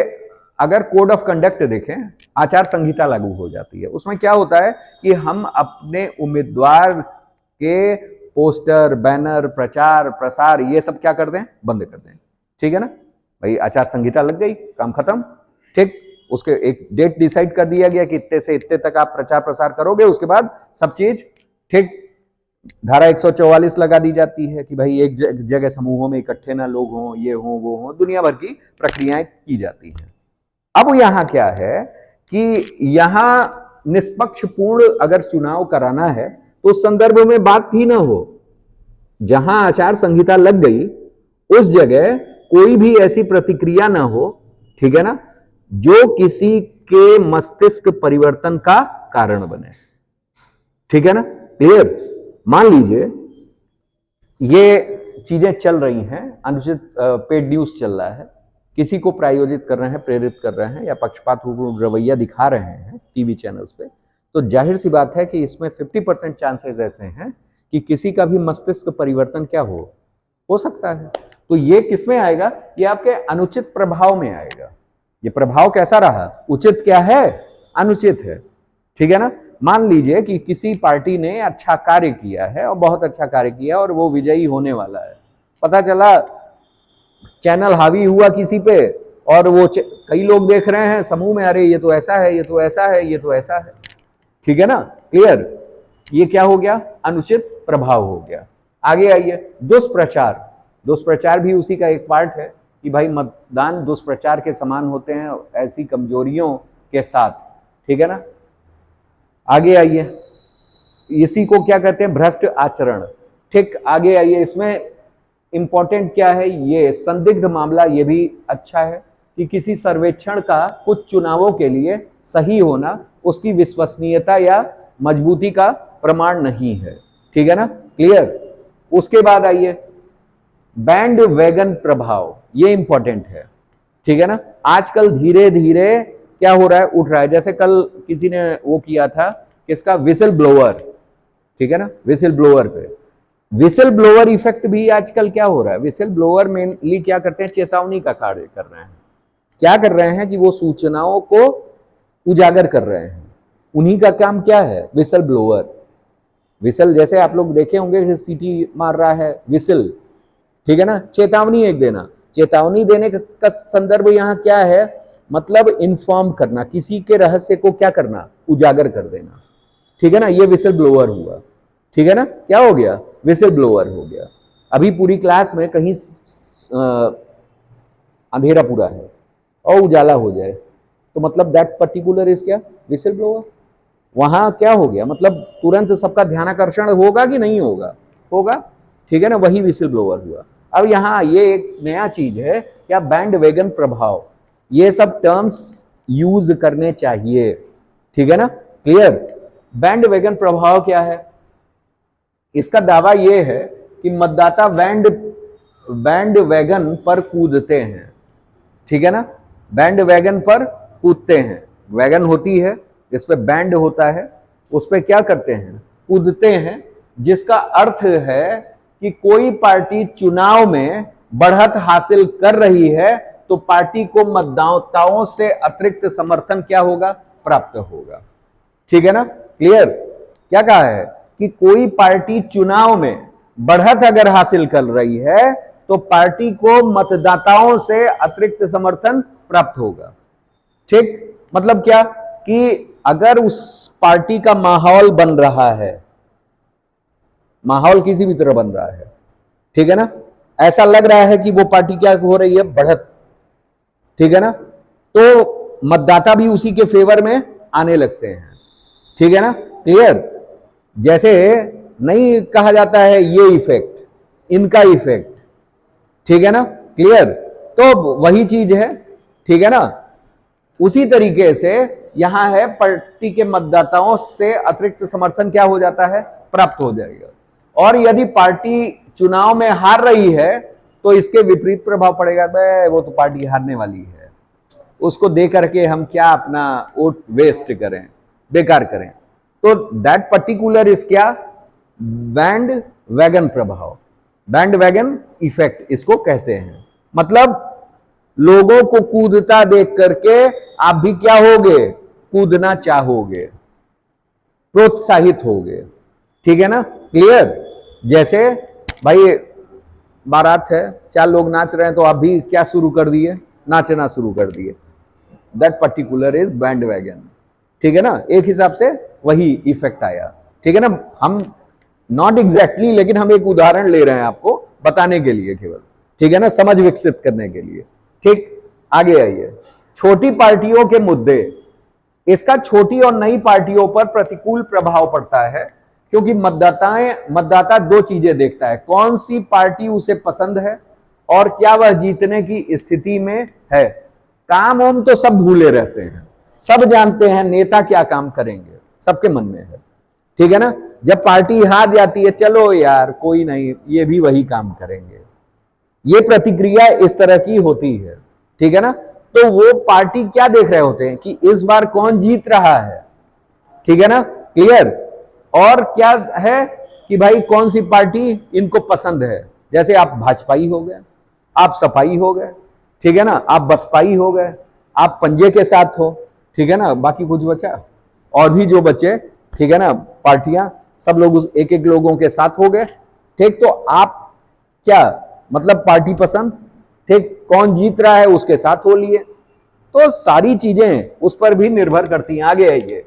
अगर कोड ऑफ कंडक्ट देखें, आचार संहिता लागू हो जाती है। उसमें क्या होता है कि हम अपने उम्मीदवार के पोस्टर, बैनर, प्रचार, प्रसार, ये सब क्या कर दें? बंद कर दें। ठीक है ना? भाई आचार संहिता लग गई, काम खत्म। ठीक, उसके एक डेट डिसाइड कर दिया गया कि इतने से इतने तक आप प्रचार प्रसार करोगे, उसके बाद सब चीज ठीक। धारा 144 लगा दी जाती है कि भाई एक जगह समूहों में इकट्ठे ना लोग हों, ये हों, वो हों, दुनिया भर की प्रक्रियाएं की जाती हैं। अब यहां क्या है कि यहां निष्पक्षपूर्ण अगर चुनाव कराना है तो उस संदर्भ में बात ही ना हो। जहां आचार संहिता लग गई उस जगह कोई भी ऐसी प्रतिक्रिया ना हो, ठीक है ना, जो किसी के मस्तिष्क परिवर्तन का कारण बने। ठीक है ना? क्लियर? मान लीजिए ये चीजें चल रही हैं, अनुचित पेड न्यूज चल रहा है, किसी को प्रायोजित कर रहे हैं, प्रेरित कर रहे हैं, या पक्षपात रवैया दिखा रहे हैं टीवी चैनल्स पे, तो जाहिर सी बात है कि इसमें 50% चांसेस ऐसे हैं कि किसी का भी मस्तिष्क परिवर्तन क्या हो सकता है। तो ये किसमें आएगा? ये आपके अनुचित प्रभाव में आएगा। ये प्रभाव कैसा रहा? उचित क्या है? अनुचित है। ठीक है ना? मान लीजिए कि किसी पार्टी ने अच्छा कार्य किया है और बहुत अच्छा कार्य किया और वो विजयी होने वाला है। पता चला चैनल हावी हुआ किसी पे, और वो कई लोग देख रहे हैं समूह में, अरे ये तो ऐसा है, ये तो ऐसा है, ये तो ऐसा है। ठीक है ना? क्लियर? ये क्या हो गया? अनुचित प्रभाव हो गया। आगे आइए, दुष्प्रचार। दुष्प्रचार भी उसी का एक पार्ट है कि भाई मतदान दुष्प्रचार के समान होते हैं ऐसी कमजोरियों के साथ। ठीक है ना? आगे आइए, इसी को क्या कहते हैं? भ्रष्ट आचरण। ठीक, आगे आइए, इसमें इंपॉर्टेंट क्या है? ये संदिग्ध मामला ये भी अच्छा है कि किसी सर्वेक्षण का कुछ चुनावों के लिए सही होना उसकी विश्वसनीयता या मजबूती का प्रमाण नहीं है। ठीक है ना? क्लियर? उसके बाद आइए, बैंड वैगन प्रभाव, ये इंपॉर्टेंट है। ठीक है ना? आजकल धीरे धीरे क्या हो रहा है? उठ रहा है। जैसे कल किसी ने वो किया था, किसका? Whistle blower. ठीक है ना? विसल ब्लोअर पे विसल ब्लोअर इफेक्ट भी आजकल क्या हो रहा है? विसल ब्लोअर मेनली क्या करते हैं? चेतावनी का कार्य कर रहे हैं। क्या कर रहे हैं कि वो सूचनाओं को उजागर कर रहे हैं। उन्हीं का काम क्या है? Whistle blower. विसल जैसे आप लोग देखे होंगे, सीटी मार रहा है, विसल। ठीक है ना? चेतावनी एक देना। चेतावनी देने का संदर्भ यहाँ क्या है? मतलब इन्फॉर्म करना, किसी के रहस्य को क्या करना? उजागर कर देना। ठीक है ना? ये विसल ब्लोअर हुआ। ठीक है ना? क्या हो गया? विसल ब्लोअर हो गया। अभी पूरी क्लास में कहीं अंधेरा पूरा है और उजाला हो जाए तो मतलब दैट पर्टिकुलर इज क्या? Whistle blower. वहां क्या हो गया? मतलब तुरंत सबका ध्यानाकर्षण होगा कि नहीं होगा? होगा। ठीक है ना? वही विसल ब्लोअर हुआ। अब यहां ये एक नया चीज है क्या? बैंड वैगन प्रभाव। ये सब टर्म्स यूज करने चाहिए। ठीक है ना? क्लियर? बैंड वैगन प्रभाव क्या है? इसका दावा यह है कि मतदाता बैंड बैंड वैगन पर कूदते हैं, ठीक है ना, बैंड वैगन पर कूदते हैं, वैगन होती है जिस पे बैंड होता है, उस पे क्या करते हैं, कूदते हैं, जिसका अर्थ है कि कोई पार्टी चुनाव में बढ़त हासिल कर रही है तो पार्टी को मतदाताओं से अतिरिक्त समर्थन क्या होगा, प्राप्त होगा, ठीक है ना, क्लियर। क्या कहा है कि कोई पार्टी चुनाव में बढ़त अगर हासिल कर रही है तो पार्टी को मतदाताओं से अतिरिक्त समर्थन प्राप्त होगा, ठीक। मतलब क्या कि अगर उस पार्टी का माहौल बन रहा है, माहौल किसी भी तरह बन रहा है, ठीक है ना, ऐसा लग रहा है कि वो पार्टी क्या हो रही है, बढ़त, ठीक है ना, तो मतदाता भी उसी के फेवर में आने लगते हैं, ठीक है ना, क्लियर। जैसे नहीं कहा जाता है ये इफेक्ट, इनका इफेक्ट, ठीक है ना, क्लियर। तो वही चीज है, ठीक है ना। उसी तरीके से यहां है, पार्टी के मतदाताओं से अतिरिक्त समर्थन क्या हो जाता है, प्राप्त हो जाएगा। और यदि पार्टी चुनाव में हार रही है तो इसके विपरीत प्रभाव पड़ेगा, वो तो पार्टी हारने वाली है, उसको दे करके हम क्या अपना वोट वेस्ट करें, बेकार करें। तो दैट पर्टिकुलर इज क्या, बैंड वैगन प्रभाव, बैंड वैगन इफेक्ट इसको कहते हैं। मतलब लोगों को कूदता देख करके आप भी क्या होगे, कूदना चाहोगे, प्रोत्साहित होगे, ठीक है ना, क्लियर। जैसे भाई बारात है, 4 लोग नाच रहे हैं तो आप भी क्या शुरू कर दिए, नाचना शुरू कर दिए, that particular is band wagon, ठीक है ना। एक हिसाब से वही इफेक्ट आया, ठीक है ना। हम नॉट एग्जैक्टली लेकिन हम एक उदाहरण ले रहे हैं आपको बताने के लिए केवल, ठीक है ना, समझ विकसित करने के लिए, ठीक। आगे आइए, छोटी पार्टियों के मुद्दे, इसका छोटी और नई पार्टियों पर प्रतिकूल प्रभाव पड़ता है क्योंकि मतदाता 2 चीजें देखता है, कौन सी पार्टी उसे पसंद है और क्या वह जीतने की स्थिति में है। काम वाम तो सब भूले रहते हैं, सब जानते हैं नेता क्या काम करेंगे, सबके मन में है, ठीक है ना। जब पार्टी हार जाती है, चलो यार कोई नहीं, ये भी वही काम करेंगे, ये प्रतिक्रिया इस तरह की होती है, ठीक है ना। तो वो पार्टी क्या देख रहे होते हैं कि इस बार कौन जीत रहा है, ठीक है ना, क्लियर। और क्या है कि भाई कौन सी पार्टी इनको पसंद है, जैसे आप भाजपाई हो गए, आप सपाई हो गए, ठीक है ना, आप बसपाई हो गए, आप पंजे के साथ हो, ठीक है ना, बाकी कुछ बचा और भी जो बचे, ठीक है ना, पार्टियां सब लोग उस एक एक लोगों के साथ हो गए, ठीक। तो आप क्या मतलब पार्टी पसंद, ठीक, कौन जीत रहा है उसके साथ हो लिए। तो सारी चीजें उस पर भी निर्भर करती हैं। आगे आइए,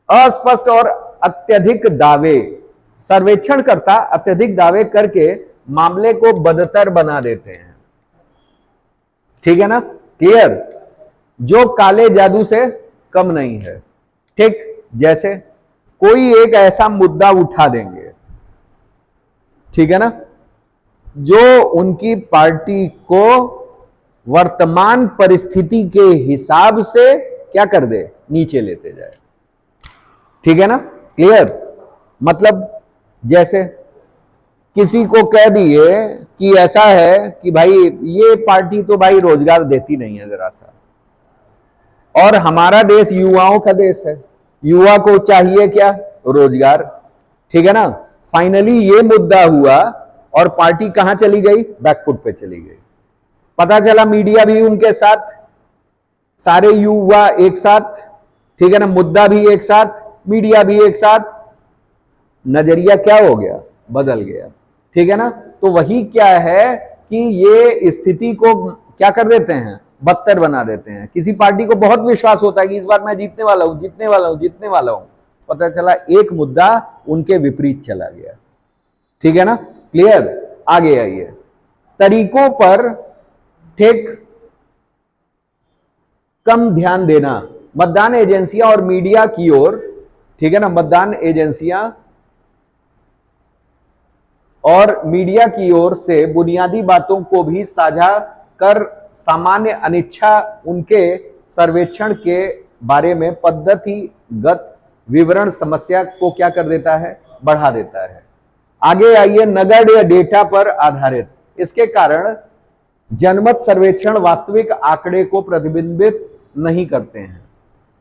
अस्पष्ट और अत्यधिक दावे, सर्वेक्षणकर्ता अत्यधिक दावे करके मामले को बदतर बना देते हैं, ठीक है ना, क्लियर। जो काले जादू से कम नहीं है, ठीक। जैसे कोई एक ऐसा मुद्दा उठा देंगे, ठीक है ना, जो उनकी पार्टी को वर्तमान परिस्थिति के हिसाब से क्या कर दे, नीचे लेते जाए, ठीक है ना, क्लियर। मतलब जैसे किसी को कह दिए कि ऐसा है कि भाई ये पार्टी तो भाई रोजगार देती नहीं है जरा सा, और हमारा देश युवाओं का देश है, युवा को चाहिए क्या, रोजगार, ठीक है ना। फाइनली ये मुद्दा हुआ और पार्टी कहां चली गई, बैकफुट पे चली गई। पता चला मीडिया भी उनके साथ, सारे युवा एक साथ, ठीक है ना, मुद्दा भी एक साथ, मीडिया भी एक साथ, नजरिया क्या हो गया, बदल गया, ठीक है ना। तो वही क्या है कि ये स्थिति को क्या कर देते हैं, बदतर बना देते हैं। किसी पार्टी को बहुत विश्वास होता है कि इस बार मैं जीतने वाला हूं, जीतने वाला हूं, जीतने वाला हूं, पता चला एक मुद्दा उनके विपरीत चला गया, ठीक है ना, क्लियर। आगे आइए, तरीकों पर ठीक कम ध्यान देना, मतदान एजेंसियां और मीडिया की ओर, ठीक है ना, मतदान एजेंसियां और मीडिया की ओर से बुनियादी बातों को भी साझा कर सामान्य अनिच्छा उनके सर्वेक्षण के बारे में पद्धतिगत विवरण समस्या को क्या कर देता है, बढ़ा देता है। आगे आइए, नगण्य डेटा पर आधारित, इसके कारण जनमत सर्वेक्षण वास्तविक आंकड़े को प्रतिबिंबित नहीं करते हैं।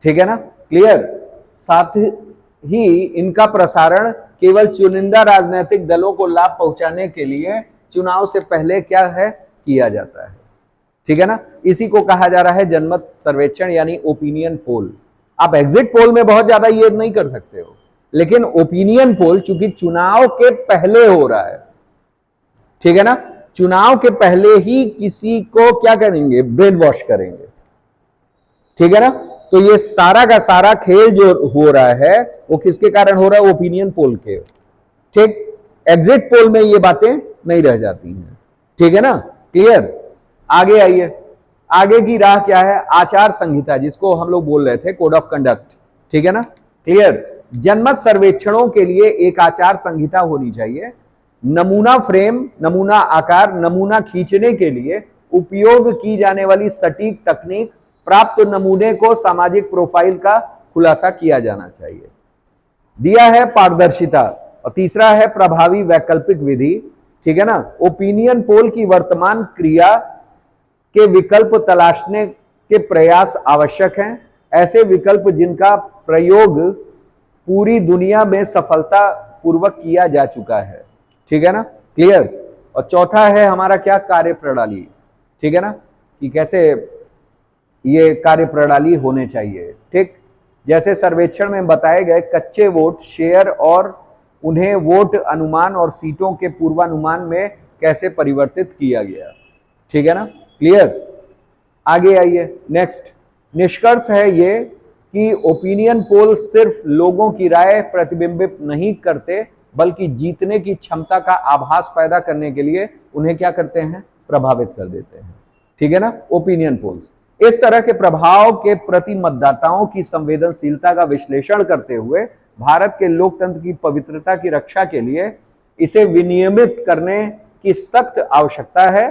ठीक है ना, क्लियर। साथ ही इनका प्रसारण केवल चुनिंदा राजनीतिक दलों को लाभ पहुंचाने के लिए चुनाव से पहले क्या है किया जाता है। ठीक है ना, इसी को कहा जा रहा है जनमत सर्वेक्षण यानी ओपिनियन पोल। आप एग्जिट पोल में बहुत ज्यादा ये नहीं कर सकते हो, लेकिन ओपिनियन पोल चूंकि चुनाव के पहले हो रहा है, ठीक है ना, चुनाव के पहले ही किसी को क्या करेंगे, ब्रेन वॉश करेंगे। ठीक है ना, तो ये सारा का सारा खेल जो हो रहा है वो किसके कारण हो रहा है, ओपिनियन पोल के। ठीक, एग्जिट पोल में ये बातें नहीं रह जाती हैं। ठीक है ना, क्लियर। आगे आइए, आगे की राह क्या है, आचार संहिता, जिसको हम लोग बोल रहे थे कोड ऑफ कंडक्ट। ठीक है ना, क्लियर। जनमत सर्वेक्षणों के लिए एक आचार संहिता होनी चाहिए। नमूना फ्रेम, नमूना आकार, नमूना खींचने के लिए उपयोग की जाने वाली सटीक तकनीक, प्राप्त नमूने को सामाजिक प्रोफाइल का खुलासा किया जाना चाहिए। दिया है पारदर्शिता, और तीसरा है प्रभावी वैकल्पिक विधि। ठीक है ना, ओपिनियन पोल की वर्तमान क्रिया के विकल्प तलाशने के प्रयास आवश्यक हैं, ऐसे विकल्प जिनका प्रयोग पूरी दुनिया में सफलता पूर्वक किया जा चुका है। ठीक है ना, क्लियर। और चौथा है हमारा क्या, कार्य प्रणाली। ठीक है ना, कि कैसे ये कार्य प्रणाली होने चाहिए। ठीक, जैसे सर्वेक्षण में बताए गए कच्चे वोट शेयर और उन्हें वोट अनुमान और सीटों के पूर्वानुमान में कैसे परिवर्तित किया गया। ठीक है ना, क्लियर। आगे आइए, नेक्स्ट निष्कर्ष है ये कि ओपिनियन पोल सिर्फ लोगों की राय प्रतिबिंबित नहीं करते, बल्कि जीतने की क्षमता का आभास पैदा करने के लिए उन्हें क्या करते हैं, प्रभावित कर देते हैं। ठीक है ना, ओपिनियन पोल्स इस तरह के प्रभाव के प्रति मतदाताओं की संवेदनशीलता का विश्लेषण करते हुए भारत के लोकतंत्र की पवित्रता की रक्षा के लिए इसे विनियमित करने की सख्त आवश्यकता है।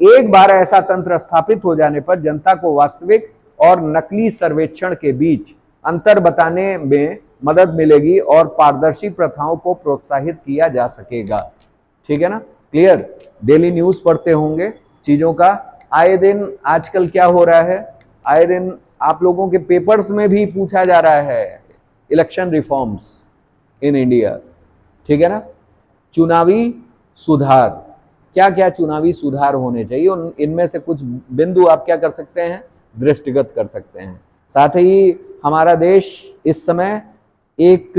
एक बार ऐसा तंत्र स्थापित हो जाने पर जनता को वास्तविक और नकली सर्वेक्षण के बीच अंतर बताने में मदद मिलेगी और पारदर्शी प्रथाओं को प्रोत्साहित किया जा सकेगा। ठीक है ना, क्लियर। डेली न्यूज पढ़ते होंगे चीजों का, आए दिन आजकल क्या हो रहा है, आए दिन आप लोगों के पेपर्स में भी पूछा जा रहा है इलेक्शन रिफॉर्म्स इन इंडिया। ठीक है ना, चुनावी सुधार, क्या क्या चुनावी सुधार होने चाहिए, इनमें से कुछ बिंदु आप क्या कर सकते हैं, दृष्टिगत कर सकते हैं। साथ ही हमारा देश इस समय एक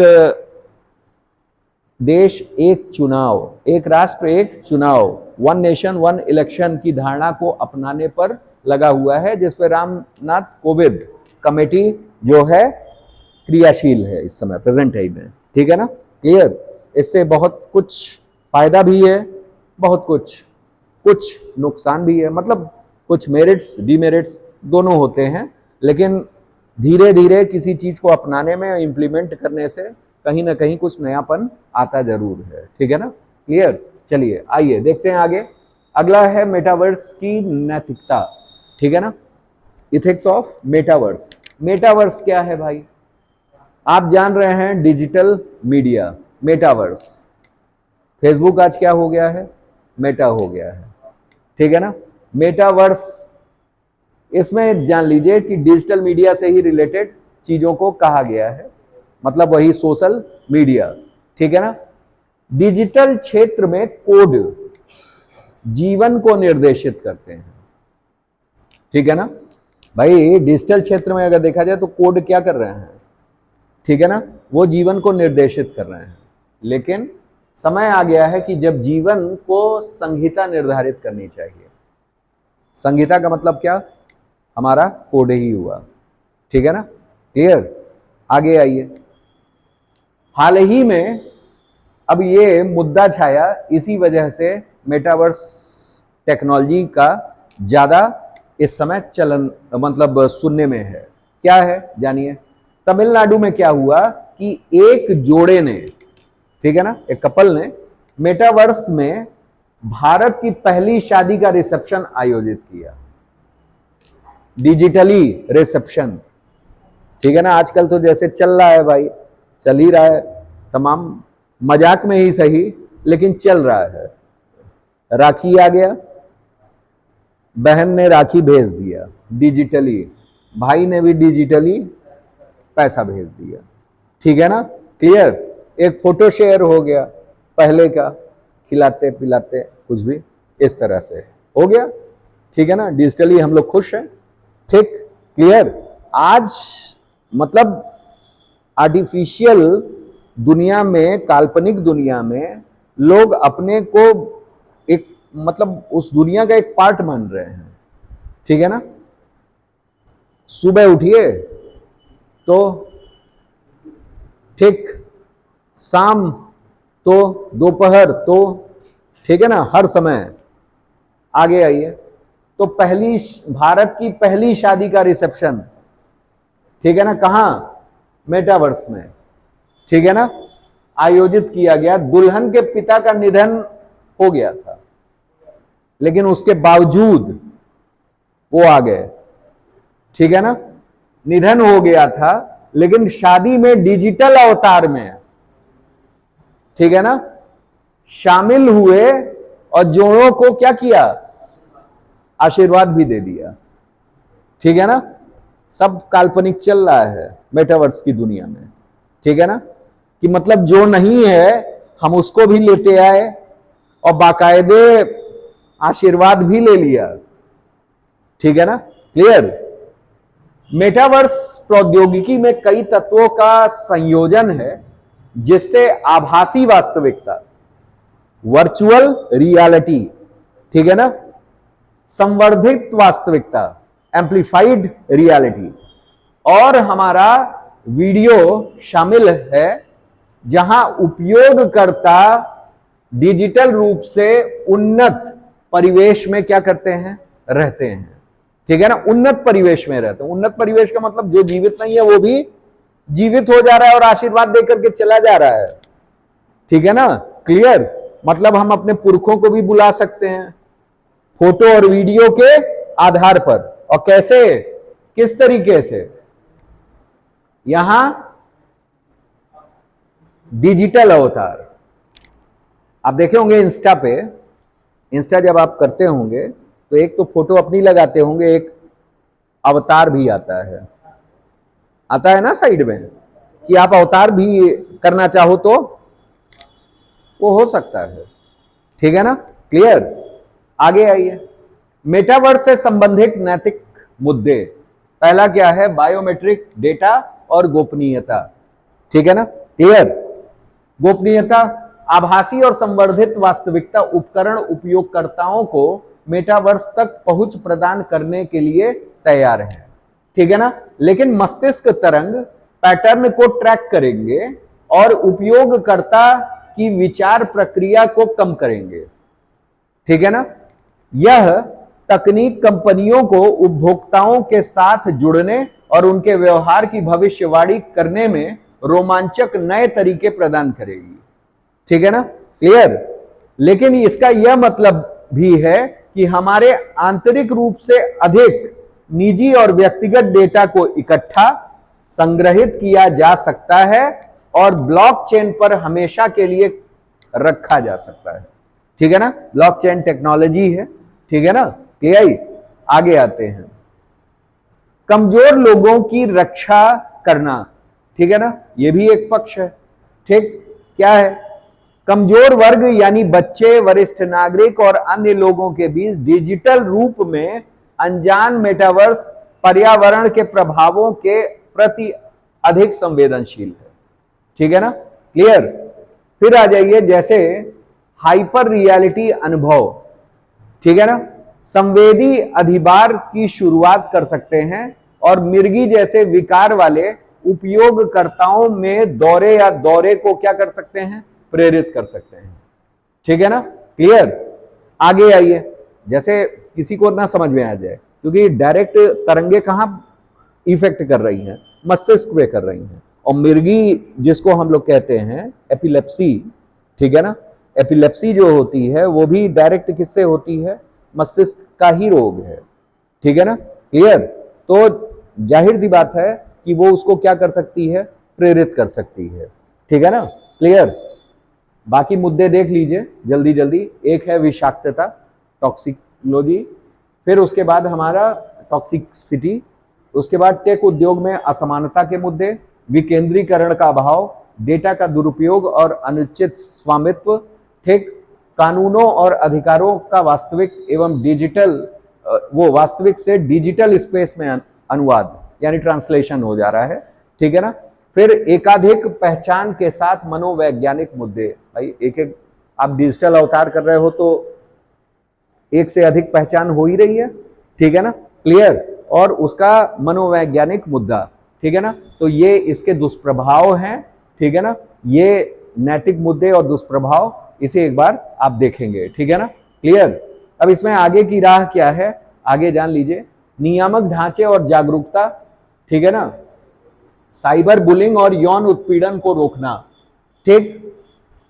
देश एक चुनाव, एक राष्ट्र एक चुनाव, वन नेशन वन इलेक्शन की धारणा को अपनाने पर लगा हुआ है, जिस पर रामनाथ कोविंद कमेटी जो है क्रियाशील है इस समय, प्रेजेंट टाइम में। ठीक है ना, क्लियर। इससे बहुत कुछ फायदा भी है, बहुत कुछ नुकसान भी है, मतलब कुछ मेरिट्स डिमेरिट्स दोनों होते हैं, लेकिन धीरे धीरे किसी चीज को अपनाने में, इंप्लीमेंट करने से कहीं ना कहीं कुछ नयापन आता जरूर है। ठीक है ना, क्लियर। चलिए आइए देखते हैं आगे। अगला है मेटावर्स की नैतिकता। ठीक है ना, इथिक्स ऑफ मेटावर्स। मेटावर्स क्या है भाई, आप जान रहे हैं डिजिटल मीडिया, मेटावर्स। फेसबुक आज क्या हो गया है, मेटा हो गया है। ठीक है ना, मेटावर्स, इसमें जान लीजिए कि डिजिटल मीडिया से ही रिलेटेड चीजों को कहा गया है, मतलब वही सोशल मीडिया। ठीक है ना, डिजिटल क्षेत्र में कोड जीवन को निर्देशित करते हैं। ठीक है ना भाई, डिजिटल क्षेत्र में अगर देखा जाए तो कोड क्या कर रहे हैं, ठीक है ना, वो जीवन को निर्देशित कर रहे हैं। लेकिन समय आ गया है कि जब जीवन को संहिता निर्धारित करनी चाहिए। संहिता का मतलब क्या, हमारा कोड ही हुआ। ठीक है ना, क्लियर। आगे आइए, हाल ही में अब ये मुद्दा छाया, इसी वजह से मेटावर्स टेक्नोलॉजी का ज्यादा इस समय चलन, मतलब सुनने में है। क्या है जानिए। तमिलनाडु में क्या हुआ कि एक जोड़े ने, ठीक है ना, एक कपल ने मेटावर्स में भारत की पहली शादी का रिसेप्शन आयोजित किया, डिजिटली रिसेप्शन। ठीक है ना, आजकल तो जैसे चल रहा है भाई, चल ही रहा है, तमाम मजाक में ही सही, लेकिन चल रहा है राखी आ गया, बहन ने राखी भेज दिया डिजिटली, भाई ने भी डिजिटली पैसा भेज दिया, ठीक है ना, क्लियर। एक फोटो शेयर हो गया पहले का, खिलाते पिलाते कुछ भी इस तरह से हो गया, ठीक है ना, डिजिटली हम लोग खुश हैं, ठीक, क्लियर। आज मतलब आर्टिफिशियल दुनिया में, काल्पनिक दुनिया में लोग अपने को एक मतलब उस दुनिया का एक पार्ट मान रहे हैं, ठीक है ना। सुबह उठिए तो ठीक, शाम तो, दोपहर तो, ठीक है ना, हर समय आगे आइए तो पहली भारत की पहली शादी का रिसेप्शन, ठीक है ना, कहां, मेटावर्स में, ठीक है ना, आयोजित किया गया। दुल्हन के पिता का निधन हो गया था, लेकिन उसके बावजूद वो आ गए, ठीक है ना, निधन हो गया था लेकिन शादी में डिजिटल अवतार में, ठीक है ना, शामिल हुए और जोड़ों को क्या किया, आशीर्वाद भी दे दिया, ठीक है ना। सब काल्पनिक चल रहा है मेटावर्स की दुनिया में, ठीक है ना, कि मतलब जो नहीं है हम उसको भी लेते आए और बाकायदे आशीर्वाद भी ले लिया, ठीक है ना, क्लियर। मेटावर्स प्रौद्योगिकी में कई तत्वों का संयोजन है जिससे आभासी वास्तविकता, वर्चुअल रियलिटी, ठीक है ना, संवर्धित वास्तविकता, एम्प्लीफाइड रियलिटी, और हमारा वीडियो शामिल है जहां उपयोगकर्ता डिजिटल रूप से उन्नत परिवेश में क्या करते हैं, रहते हैं, ठीक है ना, उन्नत परिवेश में रहते हैं। उन्नत परिवेश का मतलब जो जीवित नहीं है वो भी जीवित हो जा रहा है और आशीर्वाद देकर के चला जा रहा है, ठीक है ना, क्लियर। मतलब हम अपने पुरखों को भी बुला सकते हैं फोटो और वीडियो के आधार पर, और कैसे, किस तरीके से, यहां डिजिटल अवतार। आप देखे होंगे इंस्टा पे, इंस्टा जब आप करते होंगे तो एक तो फोटो अपनी लगाते होंगे, एक अवतार भी आता है ना साइड में, कि आप अवतार भी करना चाहो तो वो हो सकता है, ठीक है ना, क्लियर। आगे आइए, मेटावर्स से संबंधित नैतिक मुद्दे। पहला क्या है, बायोमेट्रिक डेटा और गोपनीयता, ठीक है ना, क्लियर। गोपनीयता, आभासी और संवर्धित वास्तविकता उपकरण उपयोगकर्ताओं को मेटावर्स तक पहुंच प्रदान करने के लिए तैयार है, ठीक है ना, लेकिन मस्तिष्क तरंग पैटर्न को ट्रैक करेंगे और उपयोगकर्ता की विचार प्रक्रिया को कम करेंगे, ठीक है ना। यह तकनीक कंपनियों को उपभोक्ताओं के साथ जुड़ने और उनके व्यवहार की भविष्यवाणी करने में रोमांचक नए तरीके प्रदान करेगी, ठीक है ना, क्लियर। लेकिन इसका यह मतलब भी है कि हमारे आंतरिक रूप से अधिक निजी और व्यक्तिगत डेटा को इकट्ठा, संग्रहित किया जा सकता है और ब्लॉकचेन पर हमेशा के लिए रखा जा सकता है, ठीक है ना, ब्लॉकचेन टेक्नोलॉजी है, ठीक है ना, क्लियर। आगे आते हैं, कमजोर लोगों की रक्षा करना, ठीक है ना, यह भी एक पक्ष है, ठीक, क्या है, कमजोर वर्ग यानी बच्चे, वरिष्ठ नागरिक और अन्य लोगों के बीच डिजिटल रूप में अनजान मेटावर्स पर्यावरण के प्रभावों के प्रति अधिक संवेदनशील है, ठीक है ना, क्लियर। फिर आ जाइए, जैसे हाइपर रियलिटी अनुभव, ठीक है ना, संवेदी अधिभार की शुरुआत कर सकते हैं और मिर्गी जैसे विकार वाले उपयोगकर्ताओं में दौरे को क्या कर सकते हैं, प्रेरित कर सकते हैं, ठीक है ना, क्लियर। आगे आइए, जैसे किसी को ना समझ में आ जाए, क्योंकि डायरेक्ट तरंगे कहां इफेक्ट कर रही हैं, मस्तिष्क पे कर रही हैं, और मिर्गी जिसको हम लोग कहते हैं एपिलेप्सी, ठीक है ना, एपिलेप्सी जो होती है वो भी डायरेक्ट किससे होती है, मस्तिष्क का ही रोग है, ठीक है ना, क्लियर। तो जाहिर सी बात है कि वो उसको क्या कर सकती है, प्रेरित कर सकती है, ठीक है ना, क्लियर। बाकी मुद्दे देख लीजिए जल्दी जल्दी। एक है विषाक्तता, टॉक्सिकोलॉजी, फिर उसके बाद हमारा टॉक्सिसिटी, उसके बाद टेक उद्योग में असमानता के मुद्दे, विकेंद्रीकरण का अभाव, डेटा का दुरुपयोग और अनुचित स्वामित्व, ठीक, कानूनों और अधिकारों का वास्तविक एवं डिजिटल वो वास्तविक से डिजिटल स्पेस में अनुवाद यानी ट्रांसलेशन हो जा रहा है, ठीक है ना। फिर एकाधिक पहचान के साथ मनोवैज्ञानिक मुद्दे, भाई एक एक आप डिजिटल अवतार कर रहे हो तो एक से अधिक पहचान हो ही रही है, ठीक है ना, क्लियर। और उसका मनोवैज्ञानिक मुद्दा, ठीक है ना, तो ये इसके दुष्प्रभाव हैं, ठीक है ना, ये नैतिक मुद्दे और दुष्प्रभाव, इसे एक बार आप देखेंगे, ठीक है ना, क्लियर। अब इसमें आगे की राह क्या है, आगे जान लीजिए। नियामक ढांचे और जागरूकता, ठीक है ना, साइबर बुलिंग और यौन उत्पीड़न को रोकना, ठीक,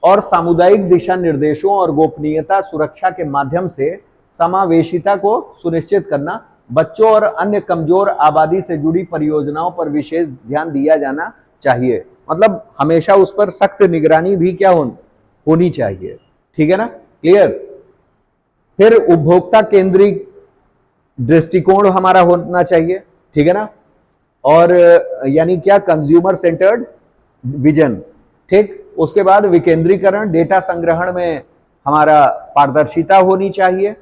और सामुदायिक दिशा निर्देशों और गोपनीयता सुरक्षा के माध्यम से समावेशिता को सुनिश्चित करना, बच्चों और अन्य कमजोर आबादी से जुड़ी परियोजनाओं पर विशेष ध्यान दिया जाना चाहिए। मतलब हमेशा उस पर सख्त निगरानी भी क्या होनी चाहिए, ठीक है ना, क्लियर। फिर उपभोक्ता केंद्रित दृष्टिकोण हमारा होना चाहिए, ठीक है ना, और यानी क्या, कंज्यूमर सेंटर्ड विजन, ठीक। उसके बाद विकेंद्रीकरण, डेटा संग्रहण में हमारा पारदर्शिता होनी चाहिए,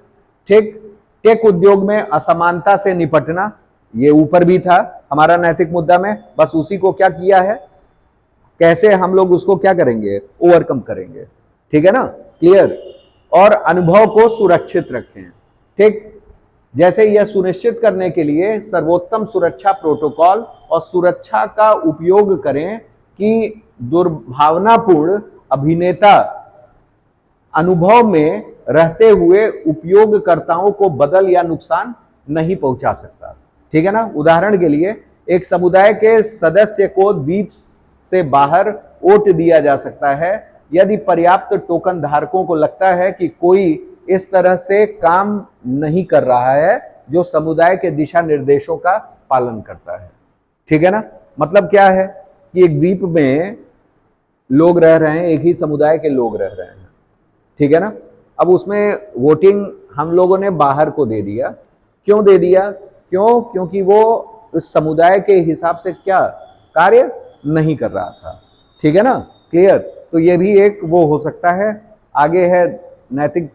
ठीक। टेक उद्योग में असमानता से निपटना, ये ऊपर भी था हमारा नैतिक मुद्दा में, बस उसी को क्या किया है, कैसे हम लोग उसको क्या करेंगे, ओवरकम करेंगे, ठीक है ना, क्लियर। और अनुभव को सुरक्षित रखें, ठीक, जैसे यह सुनिश्चित करने के लिए सर्वोत्तम सुरक्षा प्रोटोकॉल और सुरक्षा का उपयोग करें कि दुर्भावनापूर्ण अभिनेता अनुभव में रहते हुए उपयोगकर्ताओं को बदल या नुकसान नहीं पहुंचा सकता, ठीक है ना। उदाहरण के लिए एक समुदाय के सदस्य को द्वीप से बाहर वोट दिया जा सकता है यदि पर्याप्त टोकन धारकों को लगता है कि कोई इस तरह से काम नहीं कर रहा है जो समुदाय के दिशा निर्देशों का पालन करता है, ठीक है ना। मतलब क्या है कि एक द्वीप में लोग रह रहे हैं, एक ही समुदाय के लोग रह रहे हैं, ठीक है ना। अब उसमें वोटिंग हम लोगों ने बाहर को दे दिया, क्यों दे दिया, क्योंकि वो उस समुदाय के हिसाब से क्या कार्य नहीं कर रहा था, ठीक है ना, क्लियर। तो ये भी एक वो हो सकता है। आगे है नैतिक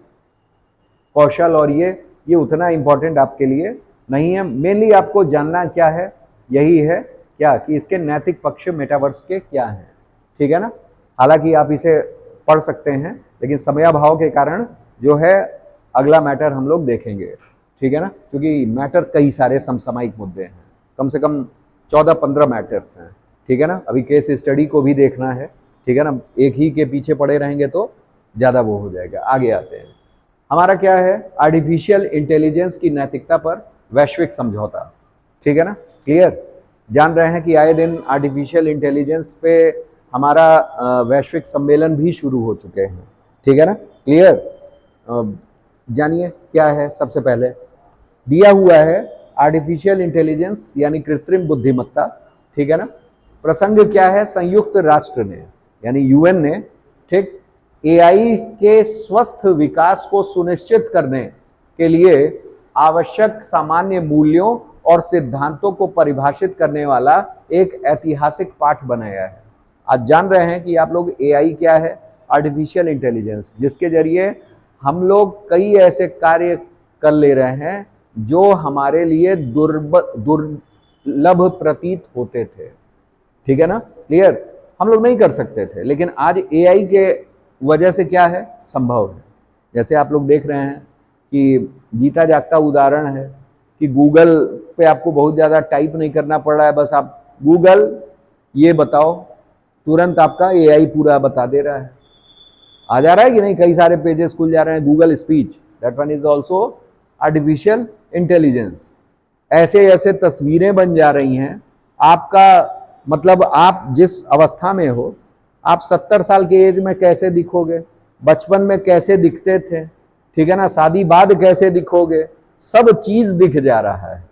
कौशल, और ये उतना इंपॉर्टेंट आपके लिए नहीं है। मेनली आपको जानना क्या है, यही है क्या कि इसके नैतिक पक्ष मेटावर्स के क्या हैं, ठीक है ना। हालांकि आप इसे पढ़ सकते हैं, लेकिन समयाभाव के कारण जो है अगला मैटर हम लोग देखेंगे, ठीक है ना, क्योंकि मैटर कई सारे समसामयिक मुद्दे हैं, कम से कम 14-15 मैटर्स हैं, ठीक है ना। अभी केस स्टडी को भी देखना है, ठीक है ना, एक ही के पीछे पड़े रहेंगे तो ज़्यादा वो हो जाएगा। आगे आते हैं, हमारा क्या है, आर्टिफिशियल इंटेलिजेंस की नैतिकता पर वैश्विक समझौता, ठीक है ना, क्लियर। जान रहे हैं कि आए दिन आर्टिफिशियल इंटेलिजेंस पे हमारा वैश्विक सम्मेलन भी शुरू हो चुके हैं, ठीक है ना, क्लियर। जानिए क्या है, सबसे पहले दिया हुआ है आर्टिफिशियल इंटेलिजेंस यानी कृत्रिम बुद्धिमत्ता, ठीक है ना। प्रसंग क्या है, संयुक्त राष्ट्र ने यानी यूएन ने, ठीक, एआई के स्वस्थ विकास को सुनिश्चित करने के लिए आवश्यक सामान्य मूल्यों और सिद्धांतों को परिभाषित करने वाला एक ऐतिहासिक पाठ बनाया है। आज जान रहे हैं कि आप लोग एआई क्या है, आर्टिफिशियल इंटेलिजेंस, जिसके जरिए हम लोग कई ऐसे कार्य कर ले रहे हैं जो हमारे लिए दुर्लभ प्रतीत होते थे, ठीक है ना, क्लियर। हम लोग नहीं कर सकते थे, लेकिन आज एआई के वजह से क्या है, संभव है। जैसे आप लोग देख रहे हैं कि जीता जागता उदाहरण है कि गूगल पे आपको बहुत ज़्यादा टाइप नहीं करना पड़ रहा है, बस आप गूगल ये बताओ, तुरंत आपका एआई पूरा बता दे रहा है। आ जा रहा है कि नहीं, कई सारे पेजेस खुल जा रहे हैं। Google speech, that one is also artificial intelligence. ऐसे ऐसे तस्वीरें बन जा रही हैं, आपका मतलब आप जिस अवस्था में हो, आप 70 साल के एज में कैसे दिखोगे, बचपन में कैसे दिखते थे, ठीक है ना, शादी बाद कैसे दिखोगे, सब चीज दिख जा रहा है,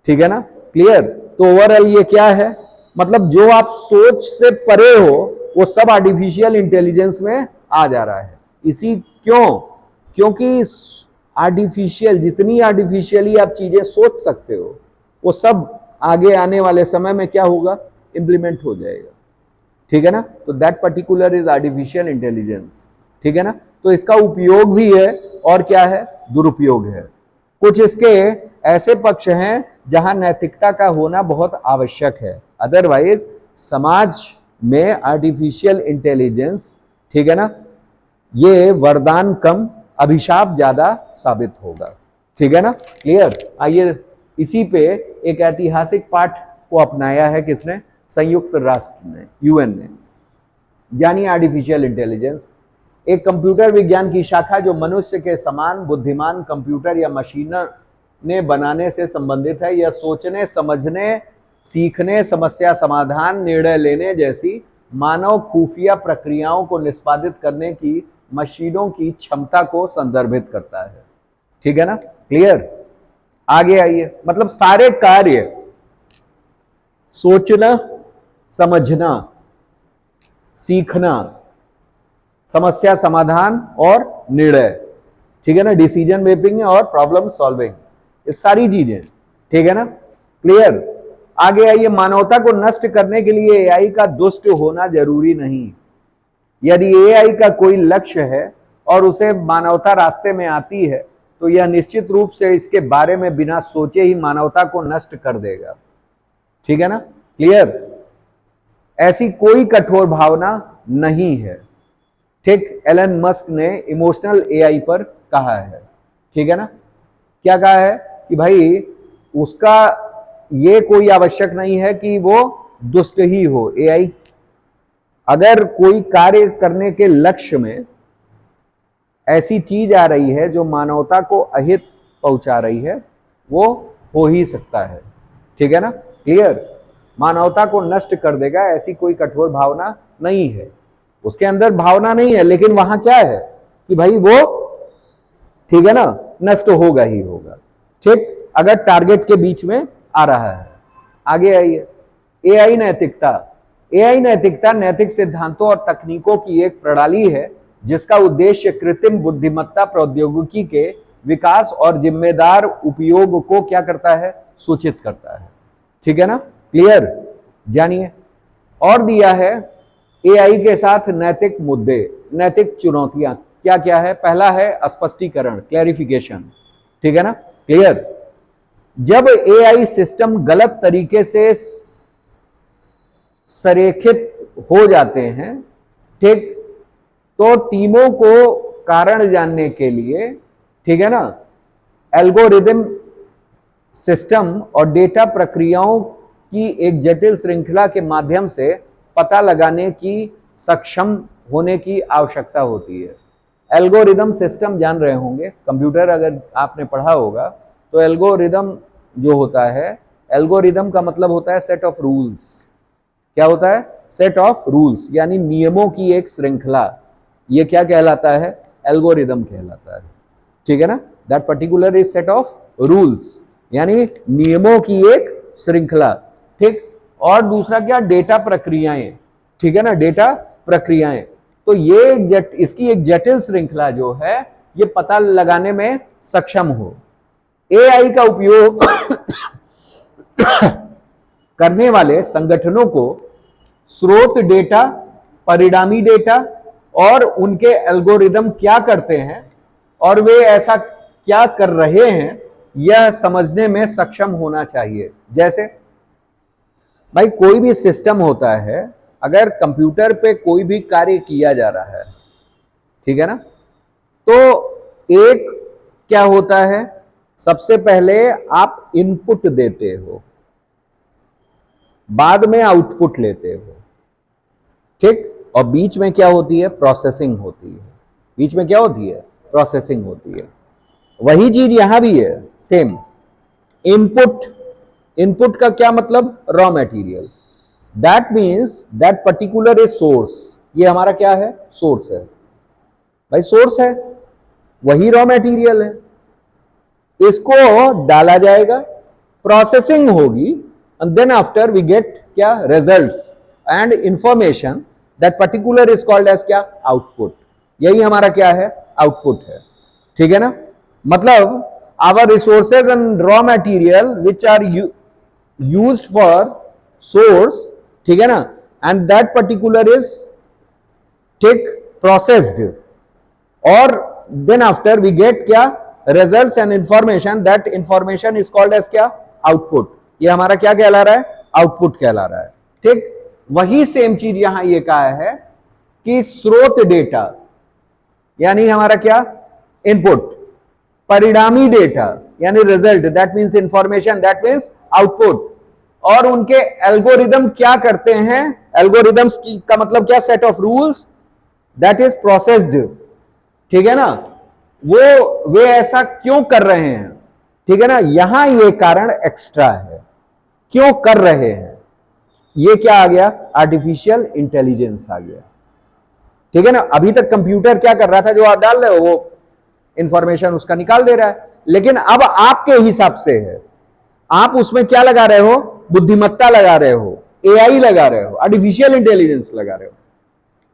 ठीक है ना, क्लियर। तो ओवरऑल ये क्या है, मतलब जो आप सोच से परे हो वो सब आर्टिफिशियल इंटेलिजेंस में आ जा रहा है। इसी क्योंकि आर्टिफिशियल, जितनी आर्टिफिशियली आप चीजें सोच सकते हो वो सब आगे आने वाले समय में क्या होगा, इंप्लीमेंट हो जाएगा। ठीक है ना, तो that particular is artificial intelligence. ठीक है ना, तो इसका उपयोग भी है और क्या है, दुरुपयोग है। कुछ इसके ऐसे पक्ष हैं जहां नैतिकता का होना बहुत आवश्यक है, अदरवाइज समाज में आर्टिफिशियल इंटेलिजेंस, ठीक है ना, ये वरदान कम अभिशाप ज्यादा साबित होगा। ठीक है ना, क्लियर। आइए इसी पे एक ऐतिहासिक पाठ को अपनाया है किसने, संयुक्त राष्ट्र ने, यूएन ने, यानी आर्टिफिशियल इंटेलिजेंस एक कंप्यूटर विज्ञान की शाखा जो मनुष्य के समान बुद्धिमान कंप्यूटर या मशीन ने बनाने से संबंधित है। यह सोचने, समझने, सीखने, समस्या समाधान, निर्णय लेने जैसी मानव खुफिया प्रक्रियाओं को निष्पादित करने की मशीनों की क्षमता को संदर्भित करता है। ठीक है ना, क्लियर। आगे आइए, मतलब सारे कार्य सोचना, समझना, सीखना, समस्या समाधान और निर्णय, ठीक है ना, डिसीजन मेकिंग और प्रॉब्लम सॉल्विंग, ये सारी चीजें, ठीक है ना, क्लियर। आगे आइए, मानवता को नष्ट करने के लिए एआई का दुष्ट होना जरूरी नहीं। यदि एआई का कोई लक्ष्य है और उसे मानवता रास्ते में आती है तो यह निश्चित रूप से इसके बारे में बिना सोचे ही मानवता को नष्ट कर देगा। ठीक है ना, क्लियर। ऐसी कोई कठोर भावना नहीं है। ठीक, एलन मस्क ने इमोशनल एआई पर कहा है। ठीक है ना, क्या कहा है कि भाई उसका ये कोई आवश्यक नहीं है कि वो दुष्ट ही हो। एआई अगर कोई कार्य करने के लक्ष्य में ऐसी चीज आ रही है जो मानवता को अहित पहुंचा रही है, वो हो ही सकता है। ठीक है ना, क्लियर। मानवता को नष्ट कर देगा ऐसी कोई कठोर भावना नहीं है। उसके अंदर भावना नहीं है, लेकिन वहां क्या है कि भाई वो, ठीक है ना, नष्ट होगा ही होगा। ठीक, अगर टारगेट के बीच में आ रहा है। आगे आइए, एआई नैतिकता। एआई नैतिकता नैतिक सिद्धांतों और तकनीकों की एक प्रणाली है जिसका उद्देश्य कृत्रिम बुद्धिमत्ता प्रौद्योगिकी के विकास और जिम्मेदार उपयोग को क्या करता है, सूचित करता है। ठीक है ना, क्लियर। जानिए, और दिया है एआई के साथ नैतिक मुद्दे, नैतिक चुनौतियां क्या क्या है। पहला है स्पष्टीकरण, क्लैरिफिकेशन। ठीक है ना, क्लियर। जब एआई सिस्टम गलत तरीके से संरेखित हो जाते हैं, ठीक, तो टीमों को कारण जानने के लिए, ठीक है ना, एल्गोरिदम सिस्टम और डेटा प्रक्रियाओं की एक जटिल श्रृंखला के माध्यम से पता लगाने की सक्षम होने की आवश्यकता होती है। एल्गोरिदम सिस्टम जान रहे होंगे, कंप्यूटर अगर आपने पढ़ा होगा तो एल्गोरिदम जो होता है, एल्गोरिदम का मतलब होता है सेट ऑफ रूल्स। क्या होता है, सेट ऑफ रूल्स, यानी नियमों की एक श्रृंखला। ये क्या कहलाता है, एल्गोरिदम कहलाता है। ठीक है ना, that particular is set of rules, यानी नियमों की एक श्रृंखला। ठीक, और दूसरा क्या, डेटा प्रक्रियाएं। ठीक है ना, डेटा प्रक्रियाएं, तो ये इसकी एक जटिल श्रृंखला जो है ये पता लगाने में सक्षम हो। एआई का उपयोग करने वाले संगठनों को स्रोत डेटा, परिणामी डेटा और उनके एल्गोरिदम क्या करते हैं और वे ऐसा क्या कर रहे हैं यह समझने में सक्षम होना चाहिए। जैसे भाई कोई भी सिस्टम होता है, अगर कंप्यूटर पे कोई भी कार्य किया जा रहा है, ठीक है ना, तो एक क्या होता है, सबसे पहले आप इनपुट देते हो, बाद में आउटपुट लेते हो। ठीक, और बीच में क्या होती है, प्रोसेसिंग होती है। बीच में क्या होती है, प्रोसेसिंग होती है। वही चीज यहां भी है, सेम। इनपुट, इनपुट का क्या मतलब, raw material. That means that particular is source. ये हमारा क्या है, सोर्स है भाई, सोर्स है, वही रॉ मटेरियल है। इसको डाला जाएगा, प्रोसेसिंग होगी, and then after we get क्या, results and information. That particular is called as क्या, आउटपुट। यही हमारा क्या है, आउटपुट है, ठीक है ना। मतलब our resources and raw material which are used for source, ठीक है ना, and that particular is take processed, और देन आफ्टर वी गेट क्या, results and information, that information is called as क्या, आउटपुट। ये हमारा क्या कहला रहा है, आउटपुट कहला रहा है, ठीक। वही सेम चीज यहां ये कहा है कि स्रोत डेटा यानी हमारा क्या, इनपुट, परिणामी डेटा यानी result, that means information, that means output, और उनके एल्गोरिदम क्या करते हैं, एल्गोरिदम्स का मतलब क्या, set of rules, that is processed, ठीक है ना। वे ऐसा क्यों कर रहे हैं, ठीक है ना, यहां ये कारण एक्स्ट्रा है, क्यों कर रहे हैं, ये क्या आ गया, आर्टिफिशियल इंटेलिजेंस आ गया, ठीक है ना। अभी तक कंप्यूटर क्या कर रहा था, जो आप डाल रहे हो वो इंफॉर्मेशन उसका निकाल दे रहा है, लेकिन अब आपके हिसाब से है, आप उसमें क्या लगा रहे हो, बुद्धिमत्ता लगा रहे हो, एआई लगा रहे हो, आर्टिफिशियल इंटेलिजेंस लगा रहे हो।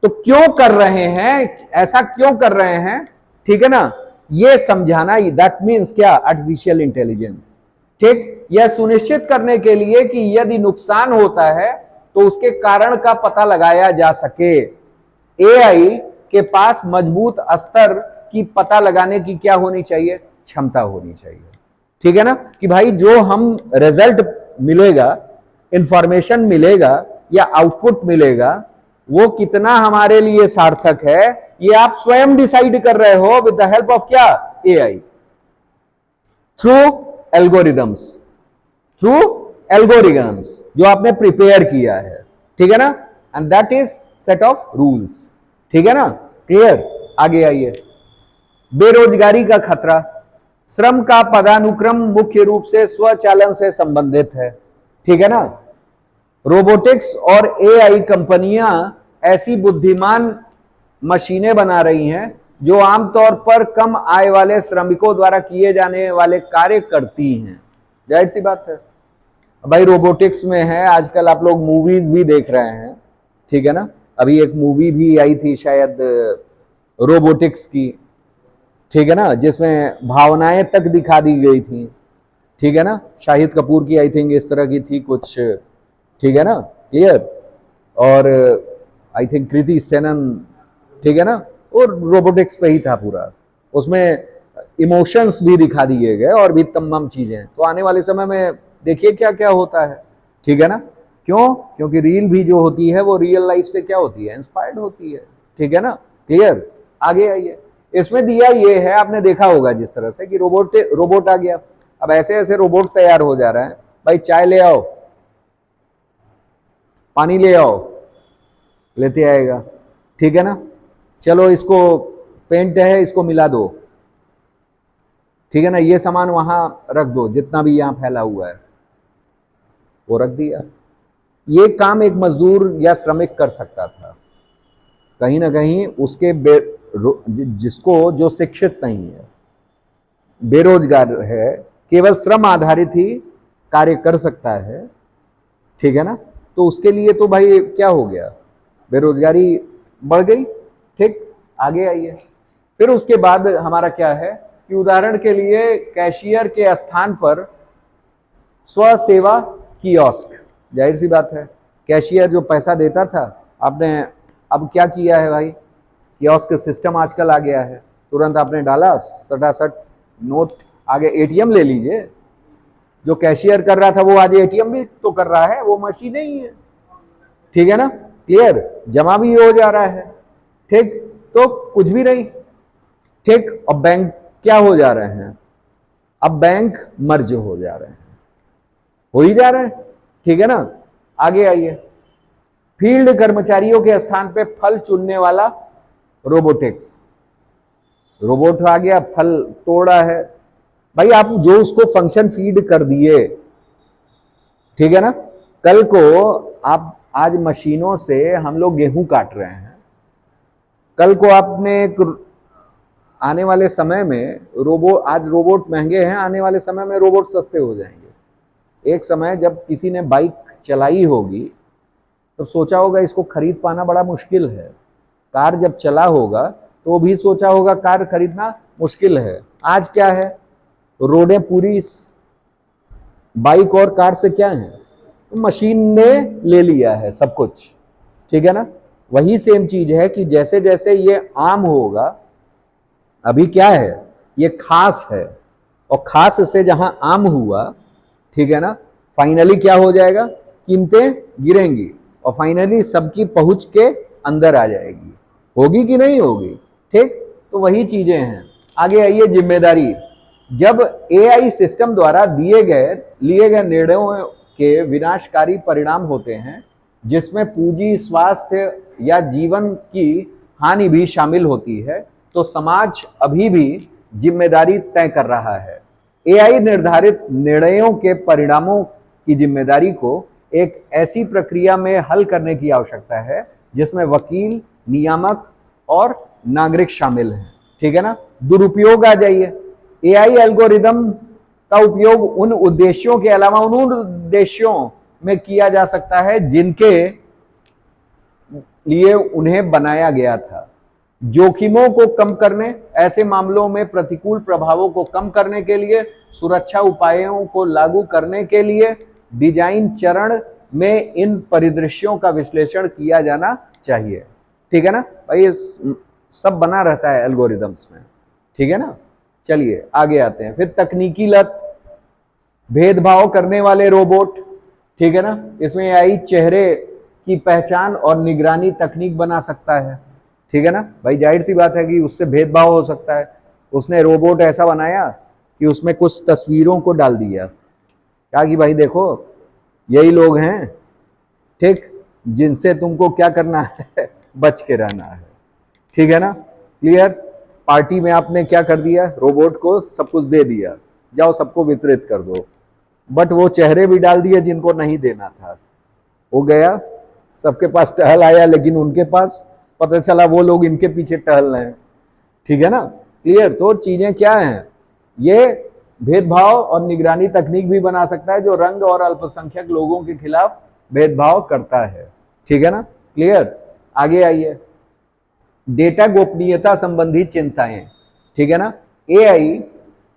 तो क्यों कर रहे हैं, ऐसा क्यों कर रहे हैं, ठीक है ना, ये समझाना, दैट मीन्स क्या, आर्टिफिशियल इंटेलिजेंस, ठीक। यह सुनिश्चित करने के लिए कि यदि नुकसान होता है तो उसके कारण का पता लगाया जा सके। एआई के पास मजबूत स्तर की पता लगाने की क्या होनी चाहिए, क्षमता होनी चाहिए, ठीक है ना, कि भाई जो हम रिजल्ट मिलेगा, इंफॉर्मेशन मिलेगा या आउटपुट मिलेगा, वो कितना हमारे लिए सार्थक है, ये आप स्वयं डिसाइड कर रहे हो विद द हेल्प ऑफ क्या, AI, through algorithms, through algorithms जो आपने प्रिपेयर किया है, ठीक है ना, and that is set of rules, ठीक है ना, क्लियर। आगे आइए, बेरोजगारी का खतरा, श्रम का पदानुक्रम मुख्य रूप से स्वचालन से संबंधित है, ठीक है ना। रोबोटिक्स और एआई कंपनियां ऐसी बुद्धिमान मशीनें बना रही हैं जो आमतौर पर कम आय वाले श्रमिकों द्वारा किए जाने वाले कार्य करती हैं। जाहिर सी बात है भाई, रोबोटिक्स में है, आजकल आप लोग मूवीज भी देख रहे हैं, ठीक है ना। अभी एक मूवी भी आई थी शायद रोबोटिक्स की, ठीक है ना, जिसमें भावनाएं तक दिखा दी गई थी, ठीक है ना, शाहिद कपूर की आई थिंक इस तरह की थी कुछ, ठीक है ना, क्लियर। और आई थिंक कृति सेनन, ठीक है ना, और रोबोटिक्स पे ही था पूरा, उसमें इमोशंस भी दिखा दिए गए और भी तमाम चीजें। तो आने वाले समय में देखिए क्या क्या होता है, ठीक है ना। क्यों, क्योंकि रील भी जो होती है वो रियल लाइफ से क्या होती है, इंस्पायर्ड होती है, ठीक है ना, क्लियर। आगे आइए, इसमें दिया ये है, आपने देखा होगा जिस तरह से कि रोबोट आ गया, अब ऐसे ऐसे रोबोट तैयार हो जा रहे हैं, भाई चाय ले आओ, पानी ले आओ, लेते आएगा, ठीक है ना, चलो इसको पेंट है इसको मिला दो, ठीक है ना, ये सामान वहां रख दो, जितना भी यहां फैला हुआ है वो रख दिया। ये काम एक मजदूर या श्रमिक कर सकता था, कहीं ना कहीं उसके जिसको जो शिक्षित नहीं है, बेरोजगार है, केवल श्रम आधारित ही कार्य कर सकता है, ठीक है ना, तो उसके लिए तो भाई क्या हो गया, बेरोजगारी बढ़ गई, ठीक। आगे आइए, फिर उसके बाद हमारा क्या है कि उदाहरण के लिए कैशियर के स्थान पर स्वसेवा कियोस्क, जाहिर सी बात है, कैशियर जो पैसा देता था, आपने अब क्या किया है भाई, कियोस्क सिस्टम आजकल आ गया है, तुरंत आपने डाला सटासट नोट, आगे एटीएम ले लीजिए, जो कैशियर कर रहा था वो आज एटीएम भी तो कर रहा है, वो मशीन ही है, ठीक है ना, क्लियर, जमा भी हो जा रहा है, ठीक, तो कुछ भी नहीं, ठीक। अब बैंक क्या हो जा रहे हैं, अब बैंक मर्ज हो जा रहे हैं, हो ही जा रहे हैं, ठीक है ना। आगे आइए, फील्ड कर्मचारियों के स्थान पे फल चुनने वाला रोबोटिक्स, रोबोट आ गया, फल तोड़ा है, भाई आप जो उसको फंक्शन फीड कर दिए, ठीक है ना, कल को आप आज मशीनों से हम लोग गेहूं काट रहे हैं, कल को आपने आने वाले समय में आज रोबोट महंगे हैं, आने वाले समय में रोबोट सस्ते हो जाएंगे। एक समय जब किसी ने बाइक चलाई होगी तब सोचा होगा इसको खरीद पाना बड़ा मुश्किल है, कार जब चला होगा तो भी सोचा होगा कार खरीदना मुश्किल है। आज क्या है, रोडें पूरी बाइक और कार से क्या है, तो मशीन ने ले लिया है सब कुछ, ठीक है ना। वही सेम चीज है कि जैसे जैसे ये आम होगा, अभी क्या है, ये खास है, और खास से जहां आम हुआ, ठीक है ना, फाइनली क्या हो जाएगा, कीमतें गिरेंगी और फाइनली सबकी पहुंच के अंदर आ जाएगी। होगी कि नहीं होगी, ठीक। तो वही चीजें हैं। आगे आइए, जिम्मेदारी। जब एआई सिस्टम द्वारा लिए गए निर्णयों के विनाशकारी परिणाम होते हैं, जिसमें पूंजी, स्वास्थ्य या जीवन की हानि भी शामिल होती है, तो समाज अभी भी जिम्मेदारी तय कर रहा है। एआई निर्धारित निर्णयों के परिणामों की जिम्मेदारी को एक ऐसी प्रक्रिया में हल करने की आवश्यकता है जिसमें वकील, नियामक और नागरिक शामिल हैं, ठीक है ना। दुरुपयोग आ जाइए। एआई एल्गोरिदम का उपयोग उन उद्देश्यों के अलावा उन उद्देश्यों में किया जा सकता है जिनके लिए उन्हें बनाया गया था। जोखिमों को कम करने, ऐसे मामलों में प्रतिकूल प्रभावों को कम करने के लिए, सुरक्षा उपायों को लागू करने के लिए डिजाइन चरण में इन परिदृश्यों का विश्लेषण किया जाना चाहिए, ठीक है ना भाई। ये सब बना रहता है एल्गोरिदम्स में, ठीक है ना। चलिए आगे आते हैं। फिर तकनीकी लत, भेदभाव करने वाले रोबोट, ठीक है ना। इसमें एआई चेहरे की पहचान और निगरानी तकनीक बना सकता है, ठीक है ना भाई। जाहिर सी बात है कि उससे भेदभाव हो सकता है। उसने रोबोट ऐसा बनाया कि उसमें कुछ तस्वीरों को डाल दिया, कहा कि भाई देखो यही लोग हैं, ठीक, जिनसे तुमको क्या करना है, बच के रहना है, ठीक है ना। क्लियर। पार्टी में आपने क्या कर दिया, रोबोट को सब कुछ दे दिया, जाओ सबको वितरित कर दो, बट वो चेहरे भी डाल दिए जिनको नहीं देना था। वो गया, सबके पास टहल आया, लेकिन उनके पास पता चला वो लोग इनके पीछे टहल रहे हैं, ठीक है ना। क्लियर। तो चीजें क्या हैं, ये भेदभाव और निगरानी तकनीक भी बना सकता है जो रंग और अल्पसंख्यक लोगों के खिलाफ भेदभाव करता है, ठीक है ना। क्लियर। आगे आइए, डेटा गोपनीयता संबंधी चिंताएं, ठीक है ना। एआई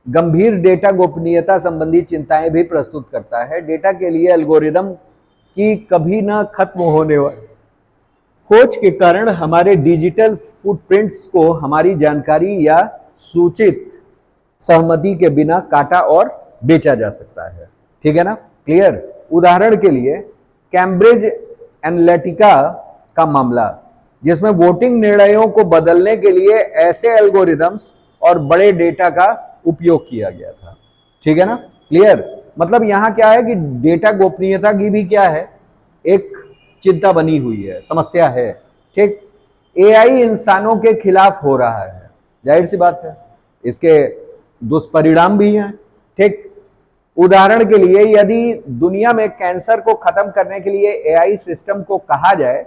गंभीर डेटा गोपनीयता संबंधी चिंताएं भी प्रस्तुत करता है। डेटा के लिए एल्गोरिदम की कभी ना खत्म होने वाली खोज के कारण हमारे डिजिटल फुटप्रिंट्स को हमारी जानकारी या सूचित सहमति के बिना काटा और बेचा जा सकता है, ठीक है ना। क्लियर। उदाहरण के लिए कैम्ब्रिज एनालिटिका का मामला, जिसमें वोटिंग निर्णयों को बदलने के लिए ऐसे एल्गोरिदम्स और बड़े डेटा का उपयोग किया गया था, ठीक है ना। क्लियर। मतलब यहां क्या है कि डेटा गोपनीयता की भी क्या है, एक चिंता बनी हुई है, समस्या है, ठीक। एआई इंसानों के खिलाफ हो रहा है, जाहिर सी बात है, इसके दुष्परिणाम भी हैं, ठीक। उदाहरण के लिए यदि दुनिया में कैंसर को खत्म करने के लिए एआई सिस्टम को कहा जाए,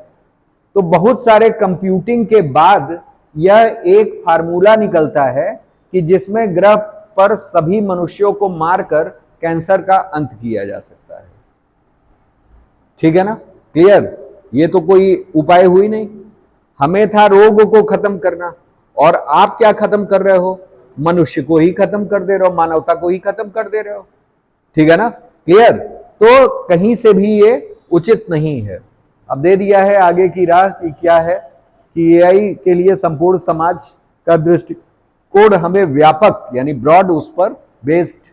तो बहुत सारे कंप्यूटिंग के बाद यह एक फार्मूला निकलता है कि जिसमें ग्रह पर सभी मनुष्यों को मारकर कैंसर का अंत किया जा सकता है, ठीक है ना। क्लियर। ये तो कोई उपाय हुई नहीं। हमें था रोग को खत्म करना, और आप क्या खत्म कर रहे हो, मनुष्य को ही खत्म कर दे रहे हो, मानवता को ही खत्म कर दे रहे हो, ठीक है ना। क्लियर। तो कहीं से भी ये उचित नहीं है। अब दे दिया है आगे की राह कि क्या है कि एआई के लिए संपूर्ण समाज का दृष्टिकोण हमें व्यापक यानी ब्रॉड उस पर बेस्ड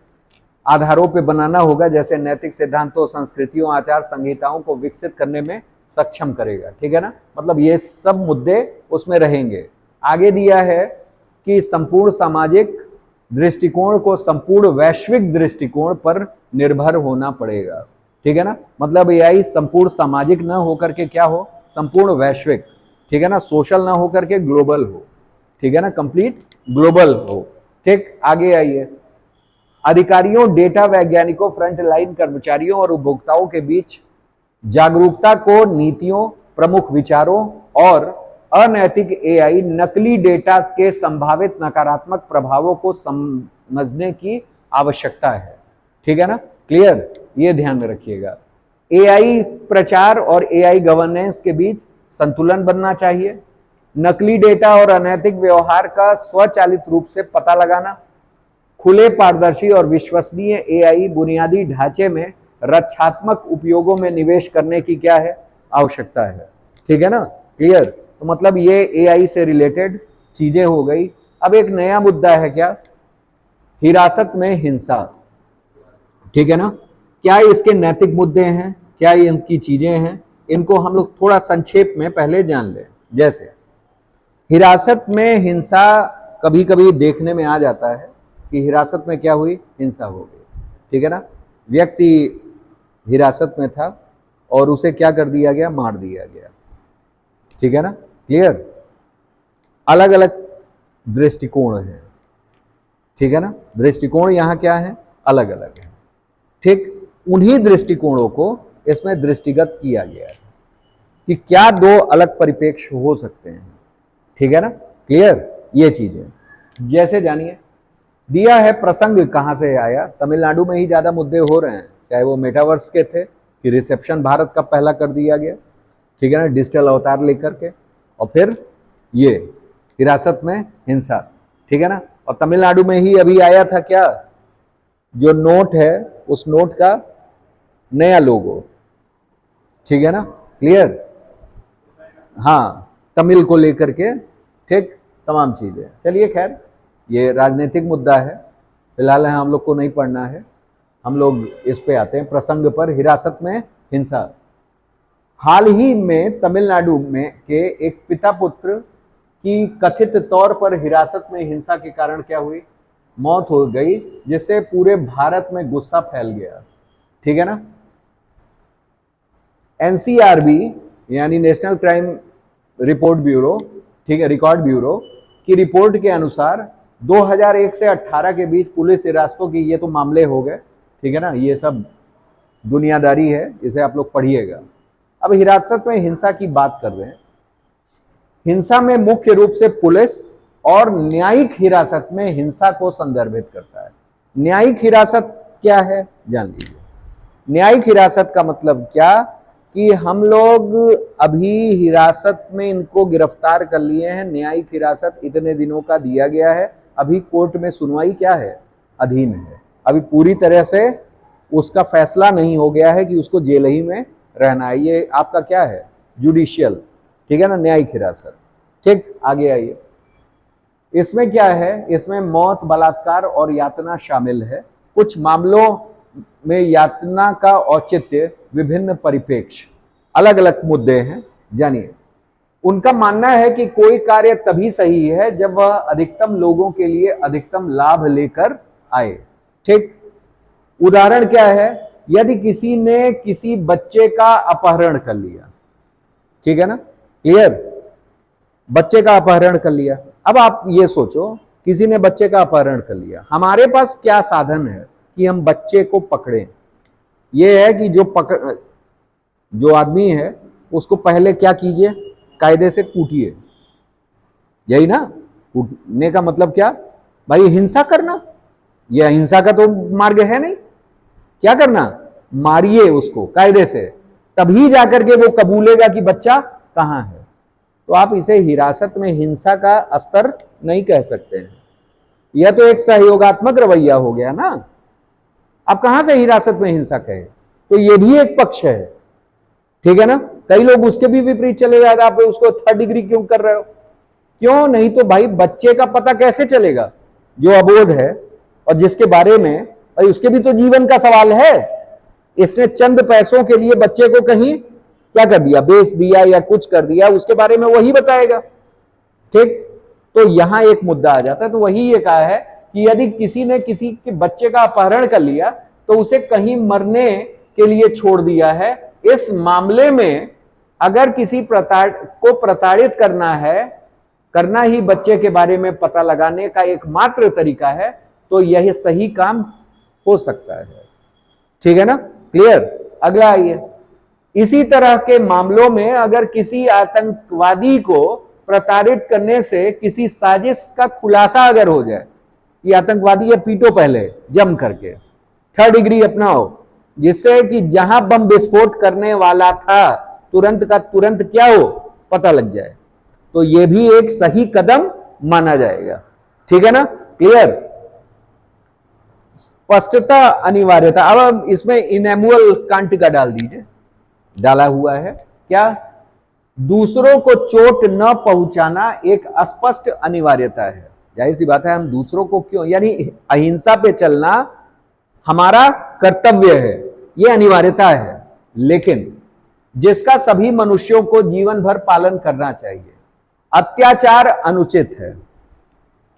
आधारों पे बनाना होगा, जैसे नैतिक सिद्धांतों, संस्कृतियों, आचार संहिताओं को विकसित करने में सक्षम करेगा, ठीक है ना। मतलब ये सब मुद्दे उसमें रहेंगे। आगे दिया है कि संपूर्ण सामाजिक दृष्टिकोण को संपूर्ण वैश्विक दृष्टिकोण पर निर्भर होना पड़ेगा, ठीक है ना। मतलब एआई संपूर्ण सामाजिक ना होकर के क्या हो, संपूर्ण वैश्विक, ठीक है ना, सोशल ना होकर के ग्लोबल हो, ठीक है ना, कंप्लीट ग्लोबल हो, ठीक। आगे आइए, अधिकारियों, डेटा वैज्ञानिकों, फ्रंट लाइन कर्मचारियों और उपभोक्ताओं के बीच जागरूकता को नीतियों, प्रमुख विचारों और अनैतिक एआई नकली डेटा के संभावित नकारात्मक प्रभावों को समझने की आवश्यकता है, ठीक है ना। क्लियर। ये ध्यान में रखिएगा। एआई प्रचार और एआई गवर्नेंस के बीच संतुलन बनना चाहिए। नकली डेटा और अनैतिक व्यवहार का स्वचालित रूप से पता लगाना, खुले, पारदर्शी और विश्वसनीय एआई बुनियादी ढांचे में रक्षात्मक उपयोगों में निवेश करने की क्या है, आवश्यकता है। ठीक है ना, क्लियर। तो मतलब ये एआई से रिलेटेड चीजें हो गई। अब एक नया मुद्दा है क्या, हिरासत में हिंसा। ठीक है ना, क्या इसके नैतिक मुद्दे हैं, क्या इनकी चीजें हैं, इनको हम लोग थोड़ा संक्षेप में पहले जान लें। जैसे हिरासत में हिंसा कभी कभी देखने में आ जाता है कि हिरासत में क्या हुई, हिंसा हो गई। ठीक है ना, व्यक्ति हिरासत में था और उसे क्या कर दिया गया, मार दिया गया। ठीक है ना, क्लियर। अलग अलग दृष्टिकोण है। ठीक है ना, दृष्टिकोण यहां क्या है, अलग अलग है। ठीक, उन्हीं दृष्टिकोणों को इसमें दृष्टिगत किया गया है कि क्या दो अलग परिप्रेक्ष्य हो सकते हैं। ठीक है ना, क्लियर। ये चीजें जैसे जानिए, दिया है प्रसंग कहां से आया, तमिलनाडु में ही ज्यादा मुद्दे हो रहे हैं, चाहे वो मेटावर्स के थे कि रिसेप्शन भारत का पहला कर दिया गया। ठीक है ना, डिजिटल अवतार लेकर के, और फिर ये हिरासत में हिंसा। ठीक है ना, और तमिलनाडु में ही अभी आया था क्या, जो नोट है उस नोट का नया लोगो। ठीक है ना, क्लियर। हाँ, तमिल को लेकर के, ठीक, तमाम चीजें। चलिए खैर, ये राजनीतिक मुद्दा है, फिलहाल हम लोग को नहीं पढ़ना है, हम लोग इस पे आते हैं प्रसंग पर, हिरासत में हिंसा। हाल ही में तमिलनाडु में के एक पिता पुत्र की कथित तौर पर हिरासत में हिंसा के कारण क्या हुई, मौत हो गई, जिससे पूरे भारत में गुस्सा फैल गया। ठीक है ना, एनसीआरबी यानी नेशनल क्राइम रिपोर्ट ब्यूरो, ठीक है, रिकॉर्ड ब्यूरो की रिपोर्ट के अनुसार 2001 से 18 के बीच पुलिस हिरासतों की, ये तो मामले हो गए। ठीक है ना, ये सब दुनियादारी है, इसे आप लोग पढ़िएगा। अब हिरासत में हिंसा की बात कर रहे हैं। हिंसा में मुख्य रूप से पुलिस और न्यायिक हिरासत में हिंसा को संदर्भित करता है। न्यायिक हिरासत क्या है, जान लीजिए। न्यायिक हिरासत का मतलब क्या, कि हम लोग अभी हिरासत में इनको गिरफ्तार कर लिए हैं, न्यायिक हिरासत इतने दिनों का दिया गया है, अभी कोर्ट में सुनवाई क्या है, अधीन है, अभी पूरी तरह से उसका फैसला नहीं हो गया है कि उसको जेल ही में रहना है। ये आपका क्या है, जुडिशियल। ठीक है ना, न्यायिक हिरासत। ठीक, आगे आइए। इसमें क्या है, इसमें मौत, बलात्कार और यातना शामिल है। कुछ मामलों में यातना का औचित्य, विभिन्न परिप्रेक्ष्य, अलग अलग मुद्दे हैं, जानिए। उनका मानना है कि कोई कार्य तभी सही है जब वह अधिकतम लोगों के लिए अधिकतम लाभ लेकर आए। ठीक, उदाहरण क्या है, यदि किसी ने किसी बच्चे का अपहरण कर लिया, ठीक है ना, क्लियर, बच्चे का अपहरण कर लिया। अब आप ये सोचो, किसी ने बच्चे का अपहरण कर लिया, हमारे पास क्या साधन है कि हम बच्चे को पकड़ें। यह है कि जो आदमी है उसको पहले क्या कीजिए, कायदे से कूटिए। यही ना, कूटने का मतलब क्या भाई, हिंसा करना। यह हिंसा का तो मार्ग है नहीं। क्या करना, मारिए उसको कायदे से, तभी जाकर के वो कबूलेगा कि बच्चा कहां है। तो आप इसे हिरासत में हिंसा का स्तर नहीं कह सकते हैं, यह तो एक सहयोगात्मक रवैया हो गया ना। आप कहां से हिरासत में हिंसा कहे, तो यह भी एक पक्ष है। ठीक है ना, कई लोग उसके भी विपरीत चले जाते, आप उसको 3rd डिग्री क्यों कर रहे हो, क्यों नहीं, तो भाई बच्चे का पता कैसे चलेगा जो अबोध है, और जिसके बारे में भाई उसके भी तो जीवन का सवाल है। इसने चंद पैसों के लिए बच्चे को कहीं क्या कर दिया, बेच दिया या कुछ कर दिया, उसके बारे में वही बताएगा। ठीक, तो यहां एक मुद्दा आ जाता है। तो वही ये कहा है कि यदि किसी ने किसी के बच्चे का अपहरण कर लिया तो उसे कहीं मरने के लिए छोड़ दिया है। इस मामले में अगर किसी को प्रताड़ित करना ही बच्चे के बारे में पता लगाने का एकमात्र तरीका है, तो यह सही काम हो सकता है। ठीक है ना, क्लियर। अगला आइए, इसी तरह के मामलों में अगर किसी आतंकवादी को प्रताड़ित करने से किसी साजिश का खुलासा अगर हो जाए, ये आतंकवादी है, पीटो पहले जम करके, 3rd डिग्री अपनाओ, जिससे कि जहां बम विस्फोट करने वाला था तुरंत का तुरंत क्या हो, पता लग जाए। तो ये भी एक सही कदम माना जाएगा। ठीक है ना, क्लियर। स्पष्टता, अनिवार्यता। अब हम इसमें इनैमुअल कांट का डाल दीजिए, डाला हुआ है क्या, दूसरों को चोट न पहुंचाना एक स्पष्ट अनिवार्यता है। जाहिर सी बात है, हम दूसरों को क्यों, यानी अहिंसा पे चलना हमारा कर्तव्य है, यह अनिवार्यता है, लेकिन जिसका सभी मनुष्यों को जीवन भर पालन करना चाहिए। अत्याचार अनुचित है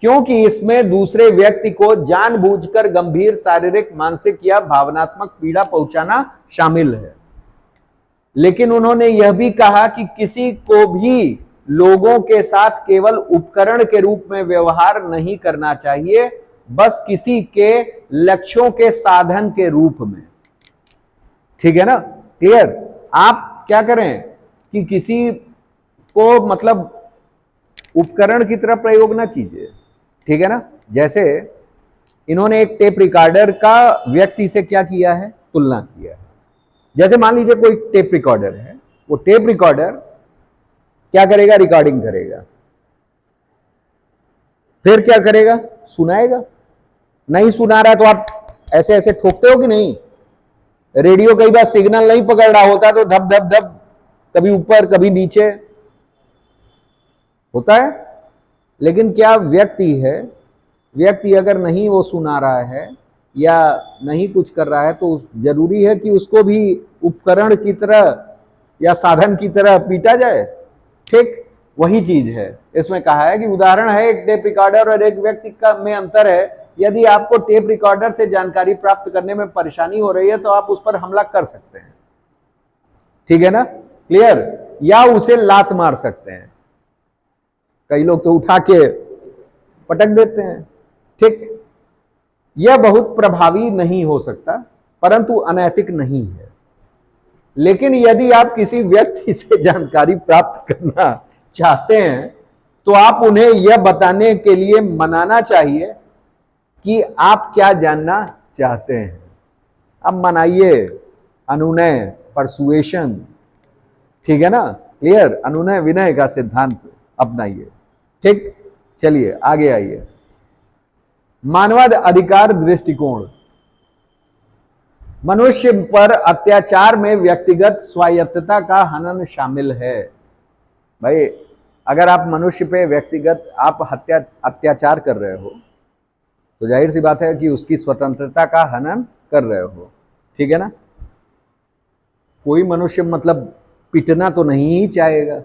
क्योंकि इसमें दूसरे व्यक्ति को जानबूझकर गंभीर शारीरिक, मानसिक या भावनात्मक पीड़ा पहुंचाना शामिल है। लेकिन उन्होंने यह भी कहा कि किसी को भी लोगों के साथ केवल उपकरण के रूप में व्यवहार नहीं करना चाहिए, बस किसी के लक्ष्यों के साधन के रूप में। ठीक है ना, क्लियर। आप क्या करें कि किसी को मतलब उपकरण की तरह प्रयोग ना कीजिए। ठीक है ना, जैसे इन्होंने एक टेप रिकॉर्डर का व्यक्ति से क्या किया है, तुलना किया है। जैसे मान लीजिए कोई टेप रिकॉर्डर है, वो टेप रिकॉर्डर क्या करेगा, रिकॉर्डिंग करेगा, फिर क्या करेगा, सुनाएगा। नहीं सुना रहा तो आप ऐसे ऐसे ठोकते हो कि नहीं। रेडियो कई बार सिग्नल नहीं पकड़ रहा होता तो धप धप धप, कभी ऊपर कभी नीचे होता है। लेकिन क्या व्यक्ति है, व्यक्ति अगर नहीं वो सुना रहा है या नहीं कुछ कर रहा है तो जरूरी है कि उसको भी उपकरण की तरह या साधन की तरह पीटा जाए। ठीक वही चीज है इसमें कहा है कि उदाहरण है एक टेप रिकॉर्डर और एक व्यक्ति का में अंतर है। यदि आपको टेप रिकॉर्डर से जानकारी प्राप्त करने में परेशानी हो रही है तो आप उस पर हमला कर सकते हैं। ठीक है ना, क्लियर। या उसे लात मार सकते हैं, कई लोग तो उठा के पटक देते हैं। ठीक, यह बहुत प्रभावी नहीं हो सकता परंतु अनैतिक नहीं है। लेकिन यदि आप किसी व्यक्ति से जानकारी प्राप्त करना चाहते हैं तो आप उन्हें यह बताने के लिए मनाना चाहिए कि आप क्या जानना चाहते हैं। अब मनाइए, अनुनय, परसुएशन। ठीक है ना, क्लियर। अनुनय विनय का सिद्धांत अपनाइए। ठीक, चलिए आगे आइए। मानवाध अधिकार दृष्टिकोण। मनुष्य पर अत्याचार में व्यक्तिगत स्वायत्तता का हनन शामिल है। भाई अगर आप मनुष्य पे व्यक्तिगत आप अत्याचार कर रहे हो तो जाहिर सी बात है कि उसकी स्वतंत्रता का हनन कर रहे हो। ठीक है ना, कोई मनुष्य मतलब पिटना तो नहीं ही चाहेगा।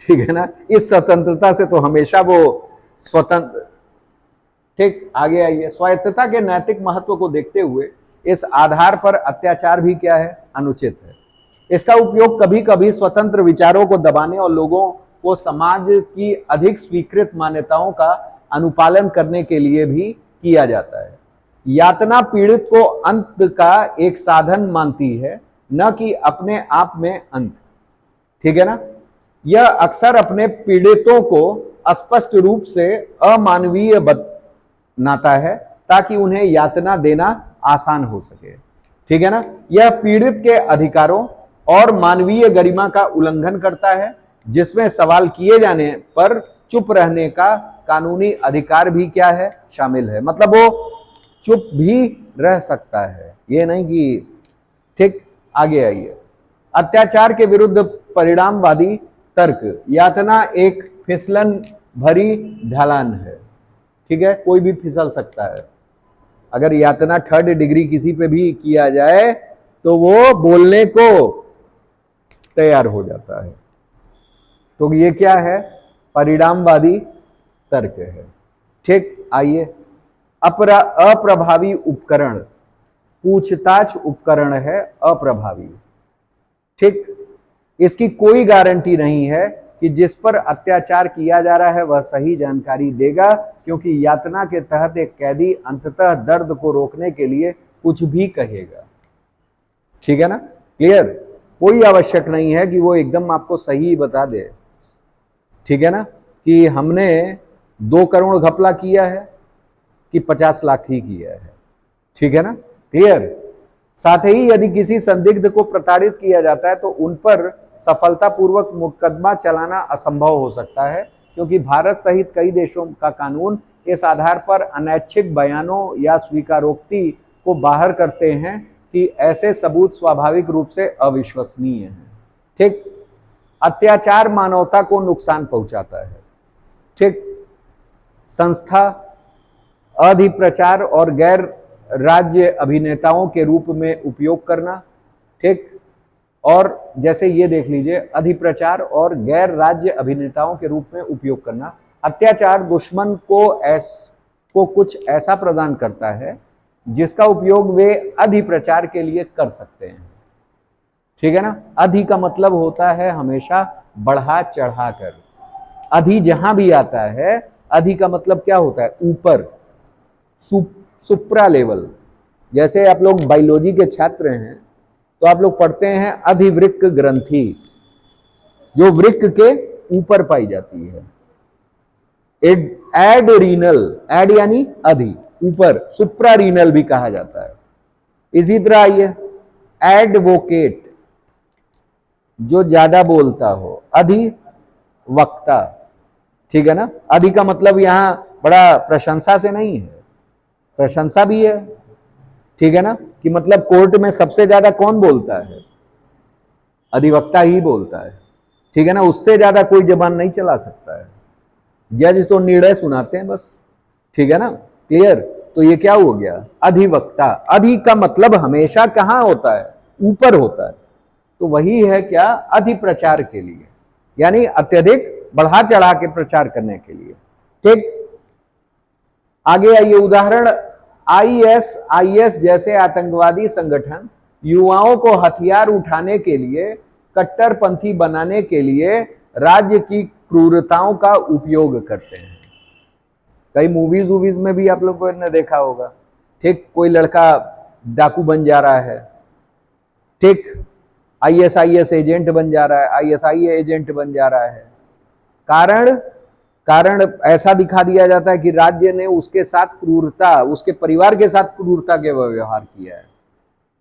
ठीक है ना, इस स्वतंत्रता से तो हमेशा वो स्वतंत्र। ठीक, आगे आइए। स्वायत्तता के नैतिक महत्व को देखते हुए इस आधार पर अत्याचार भी क्या है, अनुचित है। इसका उपयोग कभी कभी स्वतंत्र विचारों को दबाने और लोगों को समाज की अधिक स्वीकृत मान्यताओं का अनुपालन करने के लिए भी किया जाता है। यातना पीड़ित को अंत का एक साधन मानती है, न कि अपने आप में अंत। ठीक है ना, यह अक्सर अपने पीड़ितों को स्पष्ट रूप से अमानवीय बनाता है ताकि उन्हें यातना देना आसान हो सके। ठीक है ना, यह पीड़ित के अधिकारों और मानवीय गरिमा का उल्लंघन करता है, जिसमें सवाल किए जाने पर चुप रहने का कानूनी अधिकार भी क्या है, शामिल है। मतलब वो चुप भी रह सकता है, ये नहीं कि। ठीक, आगे आइए। अत्याचार के विरुद्ध परिणामवादी तर्क। यातना एक फिसलन भरी ढलान है। ठीक है, कोई भी फिसल सकता है। अगर यातना 3rd डिग्री किसी पे भी किया जाए तो वो बोलने को तैयार हो जाता है। तो ये क्या है, परिणामवादी तर्क है। ठीक, आइए। अप्रभावी उपकरण। पूछताछ उपकरण है अप्रभावी। ठीक, इसकी कोई गारंटी नहीं है कि जिस पर अत्याचार किया जा रहा है वह सही जानकारी देगा, क्योंकि यातना के तहत एक कैदी अंततः दर्द को रोकने के लिए कुछ भी कहेगा। ठीक है ना, क्लियर। कोई आवश्यक नहीं है कि वो एकदम आपको सही बता दे। ठीक है ना, कि हमने 2 करोड़ घपला किया है कि 50 लाख ही किया है। ठीक है ना, क्लियर। साथ ही यदि किसी संदिग्ध को प्रताड़ित किया जाता है तो उन पर सफलतापूर्वक मुकदमा चलाना असंभव हो सकता है, क्योंकि भारत सहित कई देशों का कानून इस आधार पर अनैच्छिक बयानों या स्वीकारोक्ति को बाहर करते हैं कि ऐसे सबूत स्वाभाविक रूप से अविश्वसनीय हैं। ठीक। अत्याचार मानवता को नुकसान पहुंचाता है। ठीक। संस्था, अधिप्रचार और गैर राज्य अभिनेताओं के रूप में उपयोग करना। ठीक। और जैसे ये देख लीजिए, अधिप्रचार और गैर राज्य अभिनेताओं के रूप में उपयोग करना। अत्याचार दुश्मन को कुछ ऐसा प्रदान करता है जिसका उपयोग वे अधिप्रचार के लिए कर सकते हैं। ठीक है ना। अधि का मतलब होता है हमेशा बढ़ा चढ़ा कर। अधि जहां भी आता है, अधि का मतलब क्या होता है? ऊपर, सुप्रा लेवल। जैसे आप लोग बायोलॉजी के छात्र हैं तो आप लोग पढ़ते हैं अधिवृक्क ग्रंथि, जो वृक्क के ऊपर पाई जाती है। एडरीनल, एड यानी अधि, ऊपर, सुप्रारीनल भी कहा जाता है। इसी तरह आइए, एडवोकेट, जो ज्यादा बोलता हो, अधिवक्ता। ठीक है ना। अधि का मतलब यहां बड़ा प्रशंसा से नहीं है, प्रशंसा भी है। ठीक है ना, कि मतलब कोर्ट में सबसे ज्यादा कौन बोलता है? अधिवक्ता ही बोलता है। ठीक है ना, उससे ज्यादा कोई जबान नहीं चला सकता है। जज तो निर्णय सुनाते हैं बस। ठीक है ना, क्लियर। तो ये क्या हो गया? अधिवक्ता। अधि का मतलब हमेशा कहां होता है? ऊपर होता है। तो वही है क्या? अधिप्रचार के लिए, यानी अत्यधिक बढ़ा चढ़ा के प्रचार करने के लिए। ठीक। आगे आइए, उदाहरण, आईएस जैसे आतंकवादी संगठन युवाओं को हथियार उठाने के लिए, कट्टरपंथी बनाने के लिए राज्य की क्रूरताओं का उपयोग करते हैं। कई मूवीज में भी आप लोगों ने देखा होगा। ठीक। कोई लड़का डाकू बन जा रहा है, ठीक, आईएसआईएस एजेंट बन जा रहा है, आईएसआई एजेंट बन जा रहा है। कारण ऐसा दिखा दिया जाता है कि राज्य ने उसके साथ क्रूरता, उसके परिवार के साथ क्रूरता के व्यवहार किया है।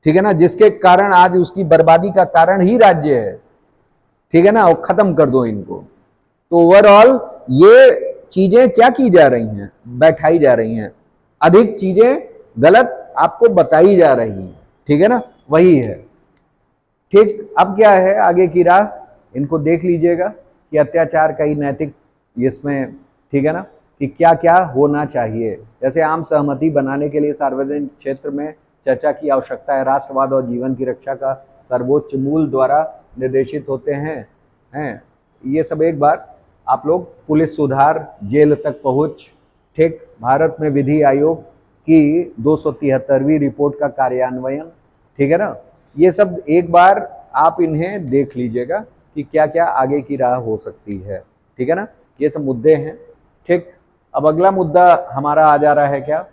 ठीक है ना, जिसके कारण आज उसकी बर्बादी का कारण ही राज्य है। ठीक है ना, और खत्म कर दो इनको। तो ओवरऑल ये चीजें क्या की जा रही हैं? बैठाई जा रही हैं। अधिक चीजें गलत आपको बताई जा रही हैं। ठीक है ना, वही है। ठीक। अब क्या है आगे की राह, इनको देख लीजिएगा कि अत्याचार का ही नैतिक इसमें, ठीक है ना, कि क्या क्या होना चाहिए। जैसे आम सहमति बनाने के लिए सार्वजनिक क्षेत्र में चर्चा की आवश्यकता है। राष्ट्रवाद और जीवन की रक्षा का सर्वोच्च मूल द्वारा निर्देशित होते हैं। ये सब एक बार आप लोग, पुलिस सुधार, जेल तक पहुंच। ठीक। भारत में विधि आयोग की 273वीं रिपोर्ट का कार्यान्वयन। ठीक है ना, ये सब एक बार आप इन्हें देख लीजिएगा कि क्या क्या आगे की राह हो सकती है। ठीक है ना, ये सब मुद्दे हैं। ठीक। अब अगला मुद्दा हमारा आ जा रहा है क्या?